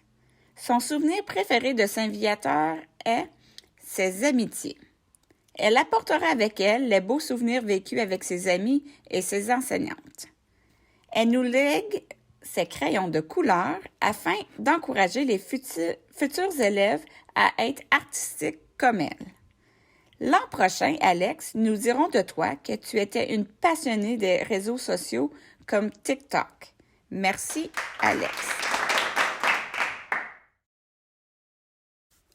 Son souvenir préféré de Saint-Viateur est ses amitiés. Elle apportera avec elle les beaux souvenirs vécus avec ses amis et ses enseignantes. Elle nous lègue ses crayons de couleur afin d'encourager les futurs élèves à être artistiques comme elle. L'an prochain, Alex, nous dirons de toi que tu étais une passionnée des réseaux sociaux comme TikTok. Merci, Alex.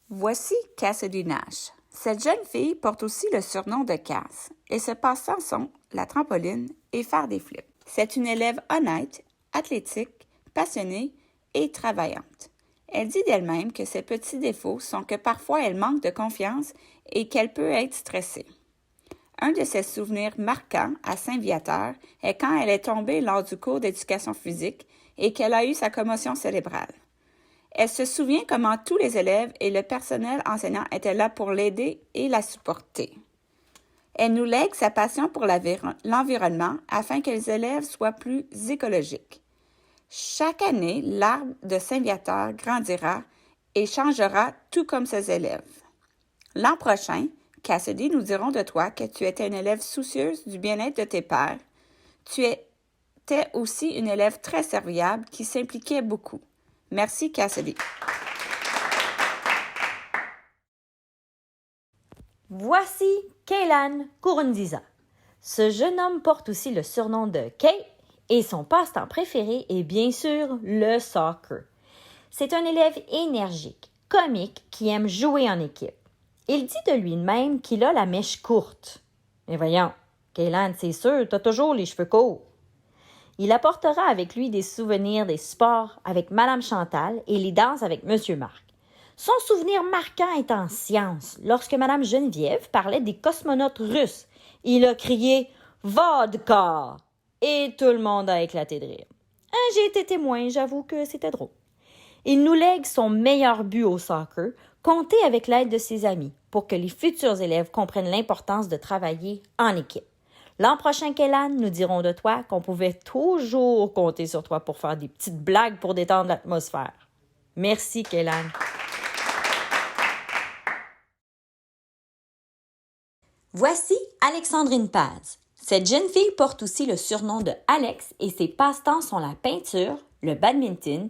Voici Cassidy Nash. Cette jeune fille porte aussi le surnom de Cass et ses passe-temps sont la trampoline et faire des flips. C'est une élève honnête, athlétique, passionnée et travaillante. Elle dit d'elle-même que ses petits défauts sont que parfois elle manque de confiance et qu'elle peut être stressée. Un de ses souvenirs marquants à Saint-Viateur est quand elle est tombée lors du cours d'éducation physique et qu'elle a eu sa commotion cérébrale. Elle se souvient comment tous les élèves et le personnel enseignant étaient là pour l'aider et la supporter. Elle nous lègue sa passion pour l'environnement afin que les élèves soient plus écologiques. Chaque année, l'arbre de Saint-Viateur grandira et changera tout comme ses élèves. L'an prochain, Cassidy, nous dirons de toi que tu étais une élève soucieuse du bien-être de tes pairs. Tu étais aussi une élève très serviable qui s'impliquait beaucoup. Merci, Cassidy. Voici Kaylan Kurunziza. Ce jeune homme porte aussi le surnom de Kay et son passe-temps préféré est bien sûr le soccer. C'est un élève énergique, comique, qui aime jouer en équipe. Il dit de lui-même qu'il a la mèche courte. Mais voyons, Kaylan, c'est sûr, t'as toujours les cheveux courts. Il apportera avec lui des souvenirs des sports avec Madame Chantal et les danses avec Monsieur Marc. Son souvenir marquant est en sciences. Lorsque Madame Geneviève parlait des cosmonautes russes, il a crié « Vodka !» et tout le monde a éclaté de rire. J'ai été témoin, j'avoue que c'était drôle. Il nous lègue son meilleur but au soccer, compter avec l'aide de ses amis pour que les futurs élèves comprennent l'importance de travailler en équipe. L'an prochain, Kaylan, nous dirons de toi qu'on pouvait toujours compter sur toi pour faire des petites blagues pour détendre l'atmosphère. Merci, Kaylan. Voici Alexandrine Paz. Cette jeune fille porte aussi le surnom de Alex et ses passe-temps sont la peinture, le badminton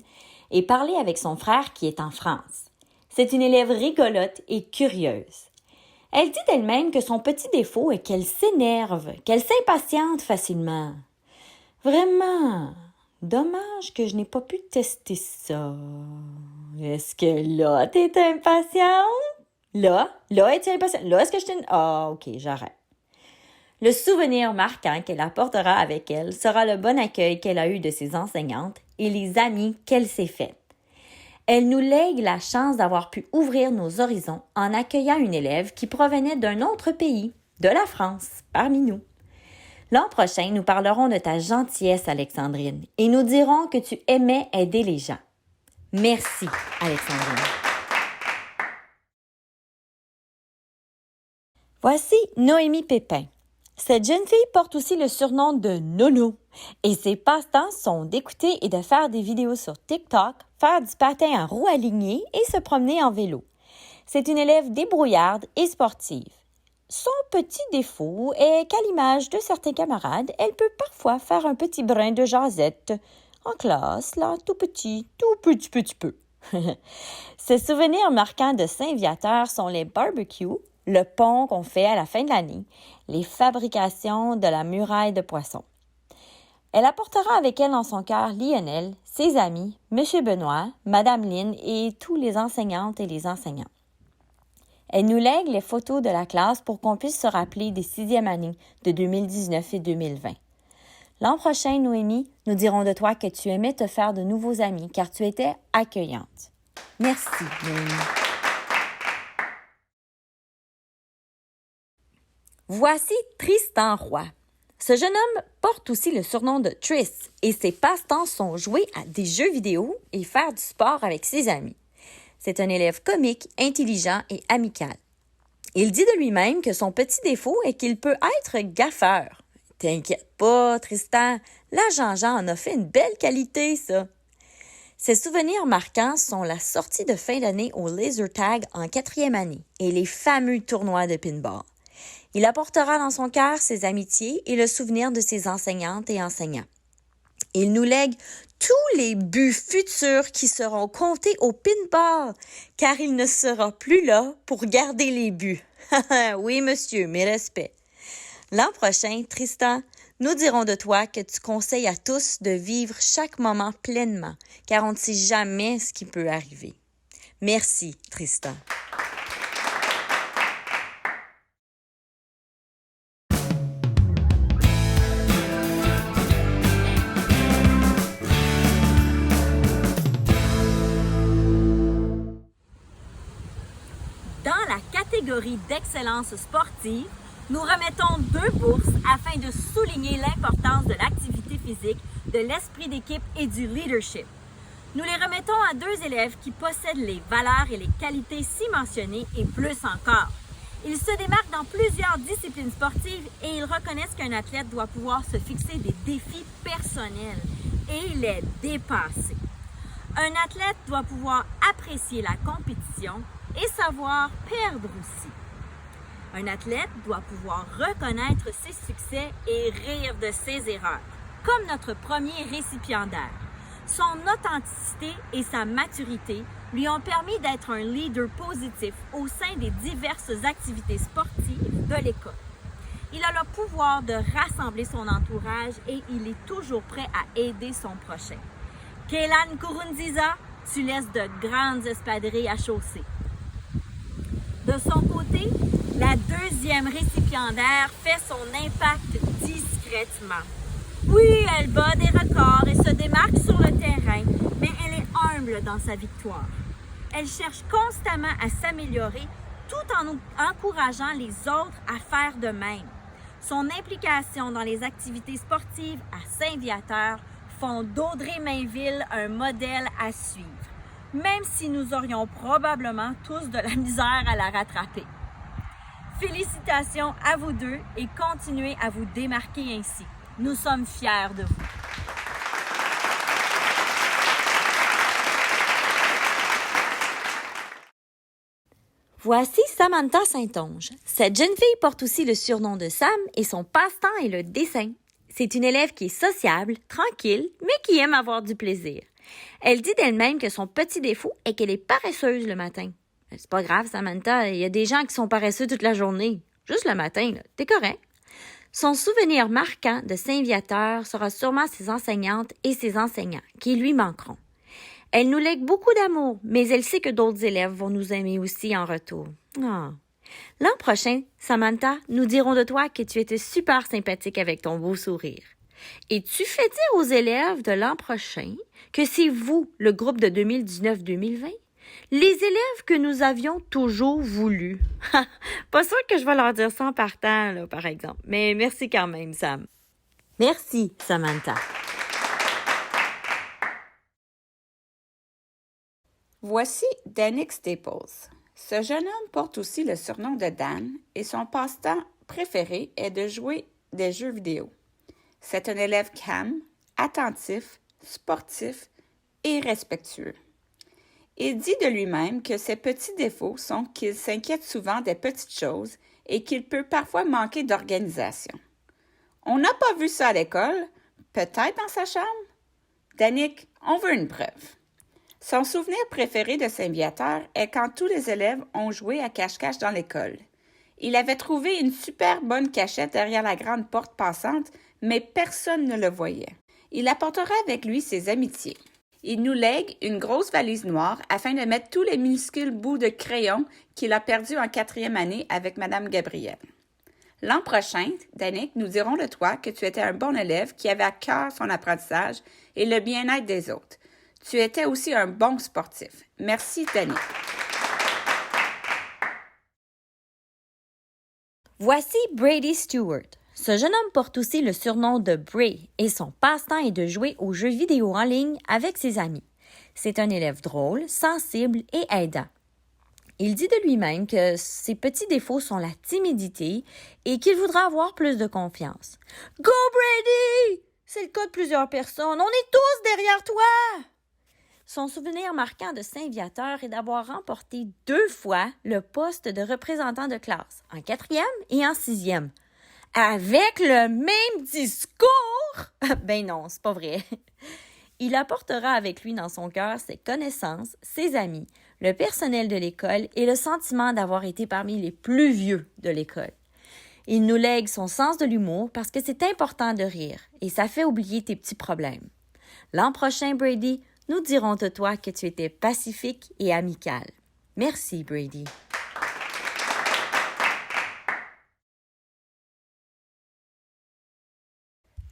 et parler avec son frère qui est en France. C'est une élève rigolote et curieuse. Elle dit d'elle-même que son petit défaut est qu'elle s'énerve, qu'elle s'impatiente facilement. Vraiment, dommage que je n'ai pas pu tester ça. Est-ce que là, t'es impatiente? Là, es-tu impatiente? Là, est-ce que je t'ai... Ah, OK, j'arrête. Le souvenir marquant qu'elle apportera avec elle sera le bon accueil qu'elle a eu de ses enseignantes et les amis qu'elle s'est faits. Elle nous lègue la chance d'avoir pu ouvrir nos horizons en accueillant une élève qui provenait d'un autre pays, de la France, parmi nous. L'an prochain, nous parlerons de ta gentillesse, Alexandrine, et nous dirons que tu aimais aider les gens. Merci, Alexandrine. Voici Noémie Pépin. Cette jeune fille porte aussi le surnom de Nono et ses passe-temps sont d'écouter et de faire des vidéos sur TikTok, faire du patin à roues alignées et se promener en vélo. C'est une élève débrouillarde et sportive. Son petit défaut est qu'à l'image de certains camarades, elle peut parfois faire un petit brin de jasette en classe, là, tout petit peu. Ses souvenirs marquants de Saint-Viateur sont les barbecues, le pont qu'on fait à la fin de l'année, les fabrications de la muraille de poissons. Elle apportera avec elle dans son cœur Lionel, ses amis, M. Benoît, Mme Lynn et tous les enseignantes et les enseignants. Elle nous lègue les photos de la classe pour qu'on puisse se rappeler des 6e années de 2019 et 2020. L'an prochain, Noémie, nous dirons de toi que tu aimais te faire de nouveaux amis car tu étais accueillante. Merci, Noémie. Voici Tristan Roy. Ce jeune homme porte aussi le surnom de Tris et ses passe-temps sont jouer à des jeux vidéo et faire du sport avec ses amis. C'est un élève comique, intelligent et amical. Il dit de lui-même que son petit défaut est qu'il peut être gaffeur. T'inquiète pas, Tristan, la Jean-Jean en a fait une belle qualité, ça. Ses souvenirs marquants sont la sortie de fin d'année au laser tag en 4e année et les fameux tournois de pinball. Il apportera dans son cœur ses amitiés et le souvenir de ses enseignantes et enseignants. Il nous lègue tous les buts futurs qui seront comptés au pinball, car il ne sera plus là pour garder les buts. Oui, monsieur, mes respects. L'an prochain, Tristan, nous dirons de toi que tu conseilles à tous de vivre chaque moment pleinement, car on ne sait jamais ce qui peut arriver. Merci, Tristan. Dans la catégorie d'excellence sportive, nous remettons 2 bourses afin de souligner l'importance de l'activité physique, de l'esprit d'équipe et du leadership. Nous les remettons à 2 élèves qui possèdent les valeurs et les qualités ci mentionnées et plus encore. Ils se démarquent dans plusieurs disciplines sportives et ils reconnaissent qu'un athlète doit pouvoir se fixer des défis personnels et les dépasser. Un athlète doit pouvoir apprécier la compétition et savoir perdre aussi. Un athlète doit pouvoir reconnaître ses succès et rire de ses erreurs, comme notre premier récipiendaire. Son authenticité et sa maturité lui ont permis d'être un leader positif au sein des diverses activités sportives de l'école. Il a le pouvoir de rassembler son entourage et il est toujours prêt à aider son prochain. Kélan Kurunziza, tu laisses de grandes espadrilles à chausser. De son côté, la 2e récipiendaire fait son impact discrètement. Oui, elle bat des records et se démarque sur le terrain, mais elle est humble dans sa victoire. Elle cherche constamment à s'améliorer tout en encourageant les autres à faire de même. Son implication dans les activités sportives à Saint-Viateur font d'Audrey Mainville un modèle à suivre, même si nous aurions probablement tous de la misère à la rattraper. Félicitations à vous 2 et continuez à vous démarquer ainsi. Nous sommes fiers de vous. Voici Samantha Saint-Onge. Cette jeune fille porte aussi le surnom de Sam et son passe-temps est le dessin. C'est une élève qui est sociable, tranquille, mais qui aime avoir du plaisir. Elle dit d'elle-même que son petit défaut est qu'elle est paresseuse le matin. C'est pas grave, Samantha, il y a des gens qui sont paresseux toute la journée. Juste le matin, là, t'es correct. Son souvenir marquant de Saint-Viateur sera sûrement ses enseignantes et ses enseignants, qui lui manqueront. Elle nous lègue beaucoup d'amour, mais elle sait que d'autres élèves vont nous aimer aussi en retour. Oh. L'an prochain, Samantha, nous dirons de toi que tu étais super sympathique avec ton beau sourire. Et tu fais dire aux élèves de l'an prochain que c'est vous, le groupe de 2019-2020, les élèves que nous avions toujours voulu. Pas sûr que je vais leur dire ça en partant, là, par exemple, mais merci quand même, Sam. Merci, Samantha. Voici Danick Staples. Ce jeune homme porte aussi le surnom de Dan et son passe-temps préféré est de jouer des jeux vidéo. C'est un élève calme, attentif, sportif et respectueux. Il dit de lui-même que ses petits défauts sont qu'il s'inquiète souvent des petites choses et qu'il peut parfois manquer d'organisation. On n'a pas vu ça à l'école, peut-être dans sa chambre? Danick, on veut une preuve. Son souvenir préféré de Saint-Viateur est quand tous les élèves ont joué à cache-cache dans l'école. Il avait trouvé une super bonne cachette derrière la grande porte passante, mais personne ne le voyait. Il apportera avec lui ses amitiés. Il nous lègue une grosse valise noire afin de mettre tous les minuscules bouts de crayon qu'il a perdus en 4e année avec Mme Gabrielle. L'an prochain, Danick, nous dirons de toi que tu étais un bon élève qui avait à cœur son apprentissage et le bien-être des autres. Tu étais aussi un bon sportif. Merci, Danick. Voici Brady Stewart. Ce jeune homme porte aussi le surnom de Bray et son passe-temps est de jouer aux jeux vidéo en ligne avec ses amis. C'est un élève drôle, sensible et aidant. Il dit de lui-même que ses petits défauts sont la timidité et qu'il voudra avoir plus de confiance. « Go Brady! C'est le cas de plusieurs personnes. On est tous derrière toi! » Son souvenir marquant de Saint-Viateur est d'avoir remporté 2 fois le poste de représentant de classe, en 4e et en 6e. Avec le même discours? Ben non, c'est pas vrai. Il apportera avec lui dans son cœur ses connaissances, ses amis, le personnel de l'école et le sentiment d'avoir été parmi les plus vieux de l'école. Il nous lègue son sens de l'humour parce que c'est important de rire et ça fait oublier tes petits problèmes. L'an prochain, Brady, nous dirons de toi que tu étais pacifique et amical. Merci, Brady.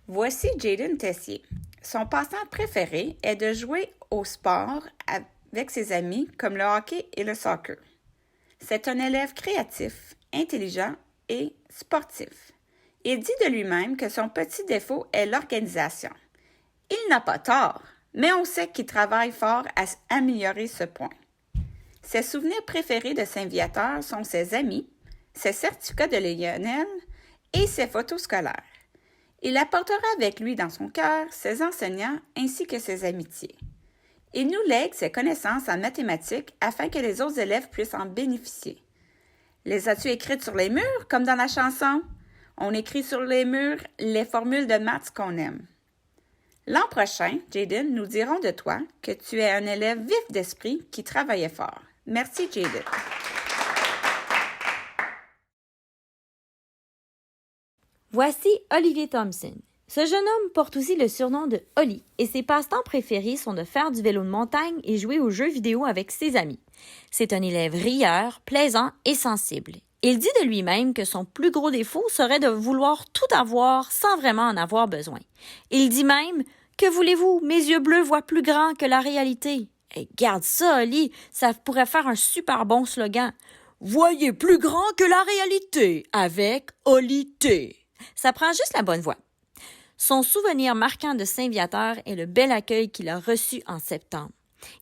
Voici Jaden Tessier. Son passe-temps préféré est de jouer au sport avec ses amis comme le hockey et le soccer. C'est un élève créatif, intelligent et sportif. Il dit de lui-même que son petit défaut est l'organisation. Il n'a pas tort, mais on sait qu'il travaille fort à améliorer ce point. Ses souvenirs préférés de Saint-Viateur sont ses amis, ses certificats de Lionel et ses photos scolaires. Il apportera avec lui dans son cœur ses enseignants ainsi que ses amitiés. Il nous lègue ses connaissances en mathématiques afin que les autres élèves puissent en bénéficier. Les as-tu écrites sur les murs, comme dans la chanson? On écrit sur les murs les formules de maths qu'on aime. L'an prochain, Jaden, nous dirons de toi que tu es un élève vif d'esprit qui travaillait fort. Merci, Jaden. Voici Olivier Thompson. Ce jeune homme porte aussi le surnom de Oli et ses passe-temps préférés sont de faire du vélo de montagne et jouer aux jeux vidéo avec ses amis. C'est un élève rieur, plaisant et sensible. Il dit de lui-même que son plus gros défaut serait de vouloir tout avoir sans vraiment en avoir besoin. Il dit même « Que voulez-vous, mes yeux bleus voient plus grand que la réalité. » Et garde ça, Oli, ça pourrait faire un super bon slogan. « Voyez plus grand que la réalité avec Oli T. » Ça prend juste la bonne voix. Son souvenir marquant de Saint-Viateur est le bel accueil qu'il a reçu en septembre.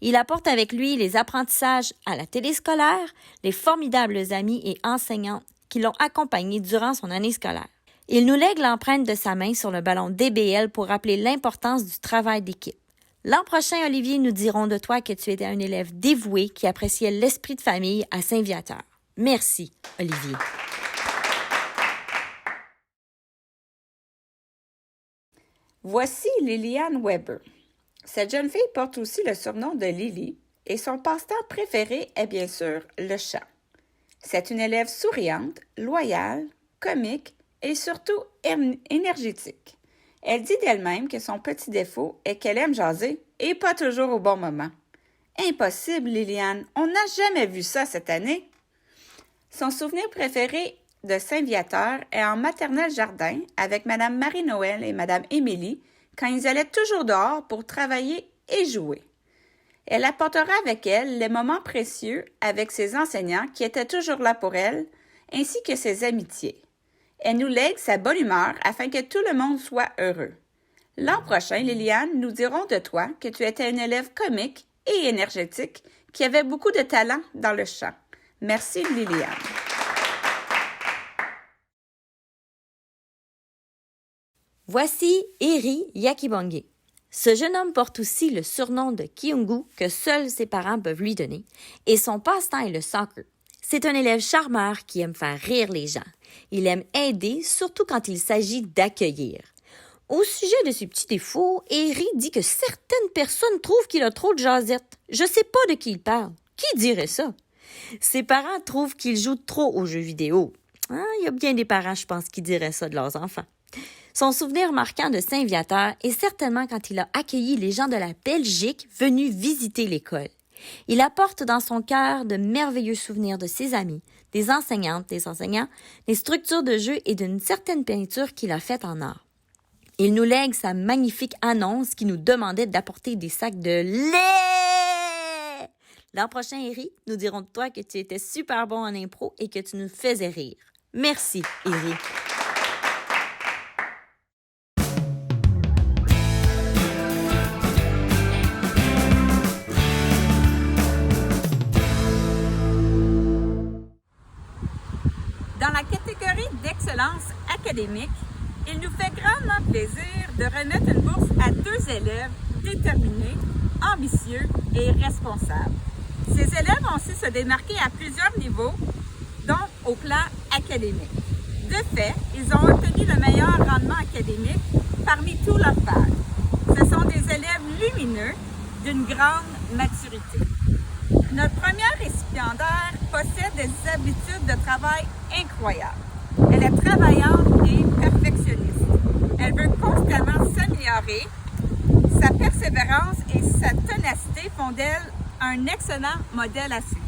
Il apporte avec lui les apprentissages à la téléscolaire, les formidables amis et enseignants qui l'ont accompagné durant son année scolaire. Il nous lègue l'empreinte de sa main sur le ballon DBL pour rappeler l'importance du travail d'équipe. L'an prochain, Olivier, nous dirons de toi que tu étais un élève dévoué qui appréciait l'esprit de famille à Saint-Viateur. Merci, Olivier. Voici Liliane Weber. Cette jeune fille porte aussi le surnom de Lily et son passe-temps préféré est bien sûr le chant. C'est une élève souriante, loyale, comique et surtout énergétique. Elle dit d'elle-même que son petit défaut est qu'elle aime jaser et pas toujours au bon moment. Impossible, Liliane, on n'a jamais vu ça cette année. Son souvenir préféré de Saint-Viateur est en maternelle jardin avec Mme Marie-Noël et Mme Émilie quand ils allaient toujours dehors pour travailler et jouer. Elle apportera avec elle les moments précieux avec ses enseignants qui étaient toujours là pour elle, ainsi que ses amitiés. Elle nous lègue sa bonne humeur afin que tout le monde soit heureux. L'an prochain, Liliane, nous dirons de toi que tu étais une élève comique et énergétique qui avait beaucoup de talent dans le chant. Merci, Liliane. Voici Eri Yakibonge. Ce jeune homme porte aussi le surnom de Kyungu que seuls ses parents peuvent lui donner et son passe-temps est le soccer. C'est un élève charmeur qui aime faire rire les gens. Il aime aider, surtout quand il s'agit d'accueillir. Au sujet de ses petits défauts, Eri dit que certaines personnes trouvent qu'il a trop de jasette. Je sais pas de qui il parle. Qui dirait ça? Ses parents trouvent qu'il joue trop aux jeux vidéo. Il y a bien des parents, je pense, qui diraient ça de leurs enfants. Son souvenir marquant de Saint-Viateur est certainement quand il a accueilli les gens de la Belgique venus visiter l'école. Il apporte dans son cœur de merveilleux souvenirs de ses amis, des enseignantes, des enseignants, des structures de jeu et d'une certaine peinture qu'il a faite en or. Il nous lègue sa magnifique annonce qui nous demandait d'apporter des sacs de lait. L'an prochain, Eri, nous dirons de toi que tu étais super bon en impro et que tu nous faisais rire. Merci, Eri. Dans la catégorie d'excellence académique, il nous fait grandement plaisir de remettre une bourse à 2 élèves déterminés, ambitieux et responsables. Ces élèves ont su se démarquer à plusieurs niveaux, dont au plan académique. De fait, ils ont obtenu le meilleur rendement académique parmi tous leurs pairs. Ce sont des élèves lumineux d'une grande maturité. Notre première récipiendaire possède des habitudes de travail incroyables. Elle est travaillante et perfectionniste. Elle veut constamment s'améliorer. Sa persévérance et sa ténacité font d'elle un excellent modèle à suivre.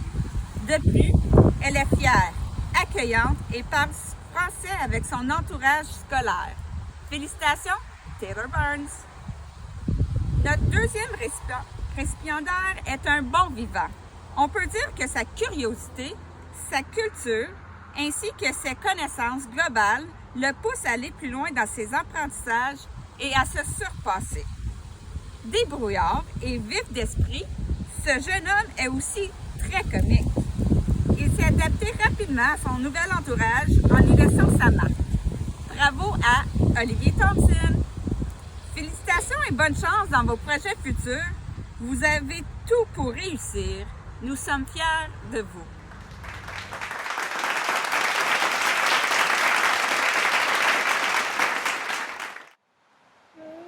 De plus, elle est fière, accueillante et parle français avec son entourage scolaire. Félicitations, Taylor Burns. Notre deuxième récipiendaire est un bon vivant. On peut dire que sa curiosité, sa culture, ainsi que ses connaissances globales le poussent à aller plus loin dans ses apprentissages et à se surpasser. Débrouillard et vif d'esprit, ce jeune homme est aussi très comique. Il s'est adapté rapidement à son nouvel entourage en y laissant sa marque. Bravo à Olivier Thompson! Félicitations et bonne chance dans vos projets futurs. Vous avez tout pour réussir. Nous sommes fiers de vous.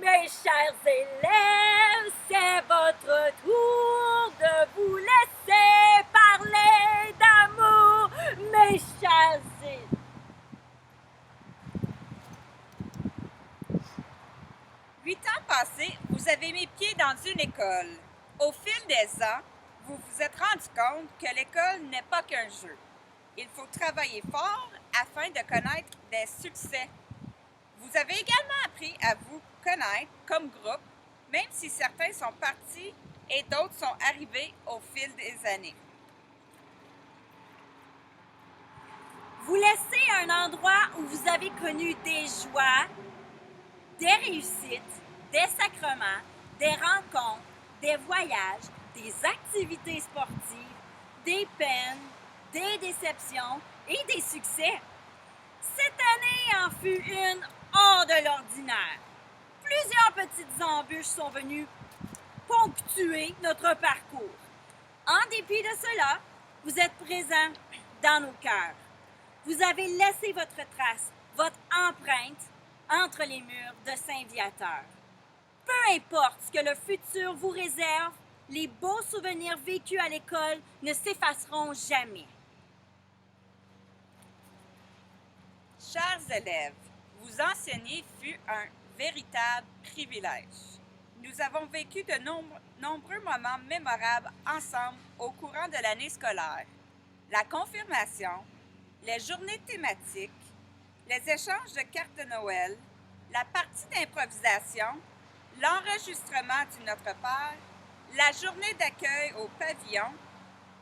Mes chers élèves, c'est votre tour de vous laisser parler d'amour, mes chers élèves. Huit ans passés, vous avez mis pied dans une école. Au fil des ans, vous vous êtes rendu compte que l'école n'est pas qu'un jeu. Il faut travailler fort afin de connaître des succès. Vous avez également appris à vous connaître comme groupe, même si certains sont partis et d'autres sont arrivés au fil des années. Vous laissez un endroit où vous avez connu des joies, des réussites, des sacrements, des rencontres, des voyages, des activités sportives, des peines, des déceptions et des succès. Cette année en fut une hors de l'ordinaire. Plusieurs petites embûches sont venues ponctuer notre parcours. En dépit de cela, vous êtes présents dans nos cœurs. Vous avez laissé votre trace, votre empreinte entre les murs de Saint-Viateur. Peu importe ce que le futur vous réserve, les beaux souvenirs vécus à l'école ne s'effaceront jamais. Chers élèves, vous enseigner fut un véritable privilège. Nous avons vécu de nombreux moments mémorables ensemble au courant de l'année scolaire. La confirmation, les journées thématiques, les échanges de cartes de Noël, la partie d'improvisation, l'enregistrement du Notre Père, la journée d'accueil au pavillon,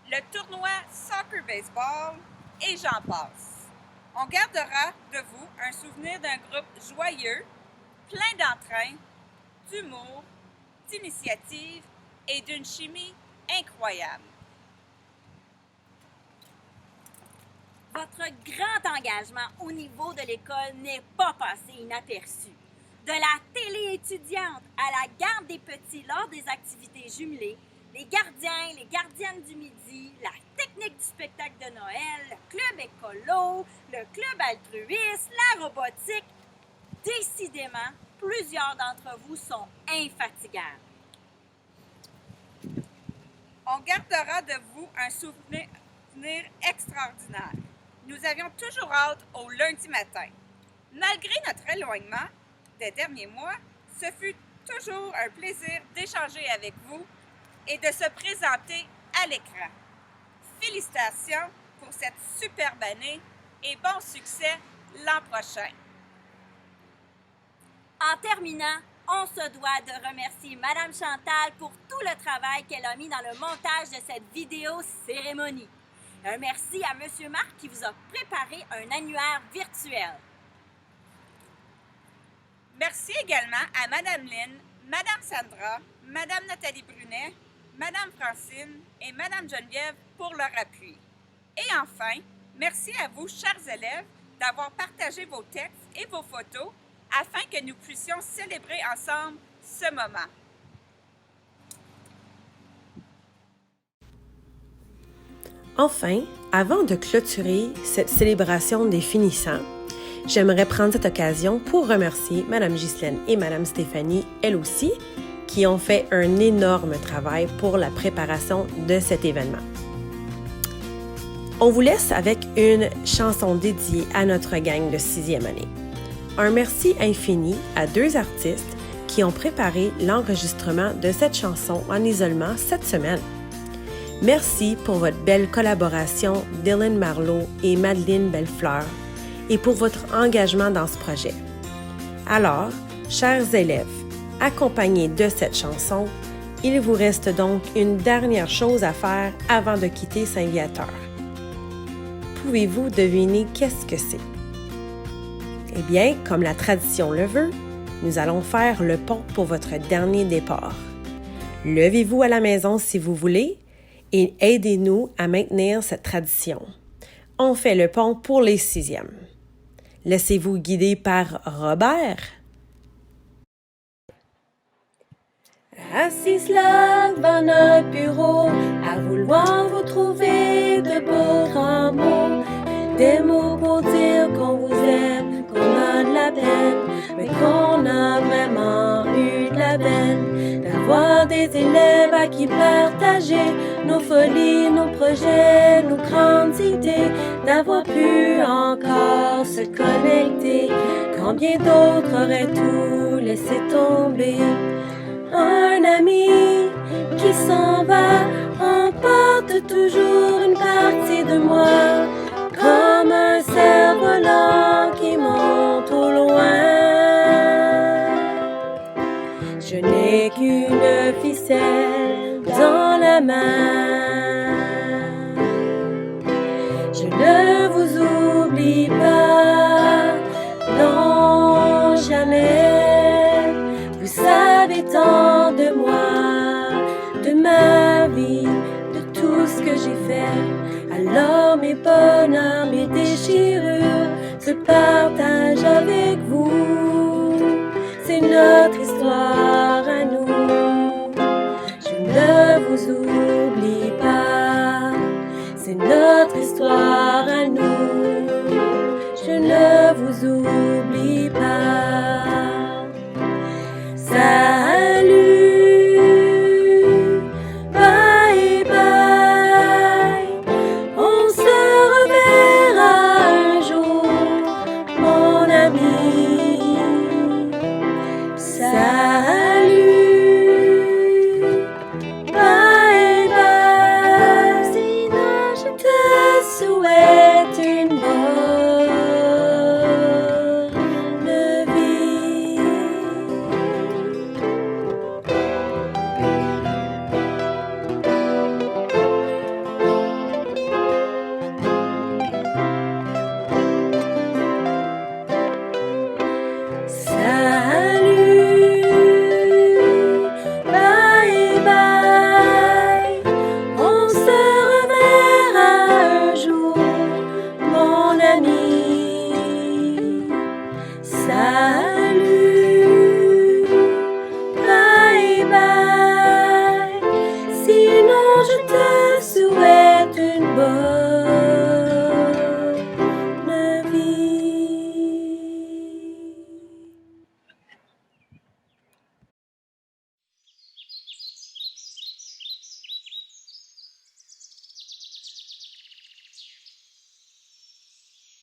le tournoi Soccer Baseball et j'en passe. On gardera de vous un souvenir d'un groupe joyeux, plein d'entrain, d'humour, d'initiative et d'une chimie incroyable. Votre grand engagement au niveau de l'école n'est pas passé inaperçu. De la télé étudiante à la garde des petits lors des activités jumelées, les gardiens, les gardiennes du midi, la technique du spectacle de Noël, le club écolo, le club altruiste, la robotique. Décidément, plusieurs d'entre vous sont infatigables. On gardera de vous un souvenir extraordinaire. Nous avions toujours hâte au lundi matin. Malgré notre éloignement des derniers mois, ce fut toujours un plaisir d'échanger avec vous et de se présenter à l'écran. Félicitations pour cette superbe année et bon succès l'an prochain. En terminant, on se doit de remercier Madame Chantal pour tout le travail qu'elle a mis dans le montage de cette vidéo cérémonie. Un merci à Monsieur Marc qui vous a préparé un annuaire virtuel. Merci également à Madame Lynn, Madame Sandra, Madame Nathalie Brunet, Madame Francine et Madame Geneviève pour leur appui. Et enfin, merci à vous, chers élèves, d'avoir partagé vos textes et vos photos afin que nous puissions célébrer ensemble ce moment. Enfin, avant de clôturer cette célébration des finissants, j'aimerais prendre cette occasion pour remercier Mme Ghislaine et Mme Stéphanie, elles aussi, qui ont fait un énorme travail pour la préparation de cet événement. On vous laisse avec une chanson dédiée à notre gang de 6e année. Un merci infini à 2 artistes qui ont préparé l'enregistrement de cette chanson en isolement cette semaine. Merci pour votre belle collaboration, Dylan Marleau et Madeleine Bellefleur, et pour votre engagement dans ce projet. Alors, chers élèves, accompagnés de cette chanson, il vous reste donc une dernière chose à faire avant de quitter Saint-Viateur. Pouvez-vous deviner qu'est-ce que c'est? Eh bien, comme la tradition le veut, nous allons faire le pont pour votre dernier départ. Levez-vous à la maison si vous voulez et aidez-nous à maintenir cette tradition. On fait le pont pour les 6e. Laissez-vous guider par Robert. Assis là devant notre bureau, à vouloir vous trouver de beaux grands mots, des mots pour dire qu'on vous aime, qu'on a de la peine, mais qu'on a vraiment eu de la peine d'avoir des élèves à qui partager nos folies, nos projets, nos grandes idées, d'avoir pu encore se connecter quand bien d'autres auraient tout laissé tomber. Un ami qui s'en va emporte toujours une partie de moi, comme un cerf-volant qui monte au loin. Je n'ai qu'une ficelle dans la main. Je ne vous oublie pas, non jamais. Vous savez tant de moi, de ma vie, de tout ce que j'ai fait. Alors mes bonheurs, mes déchirures se partagent avec vous. C'est notre histoire à nous. Je ne vous oublie pas. C'est notre histoire à nous. Je ne vous oublie pas. Salut, bye bye. On se reverra un jour, mon ami. Salut.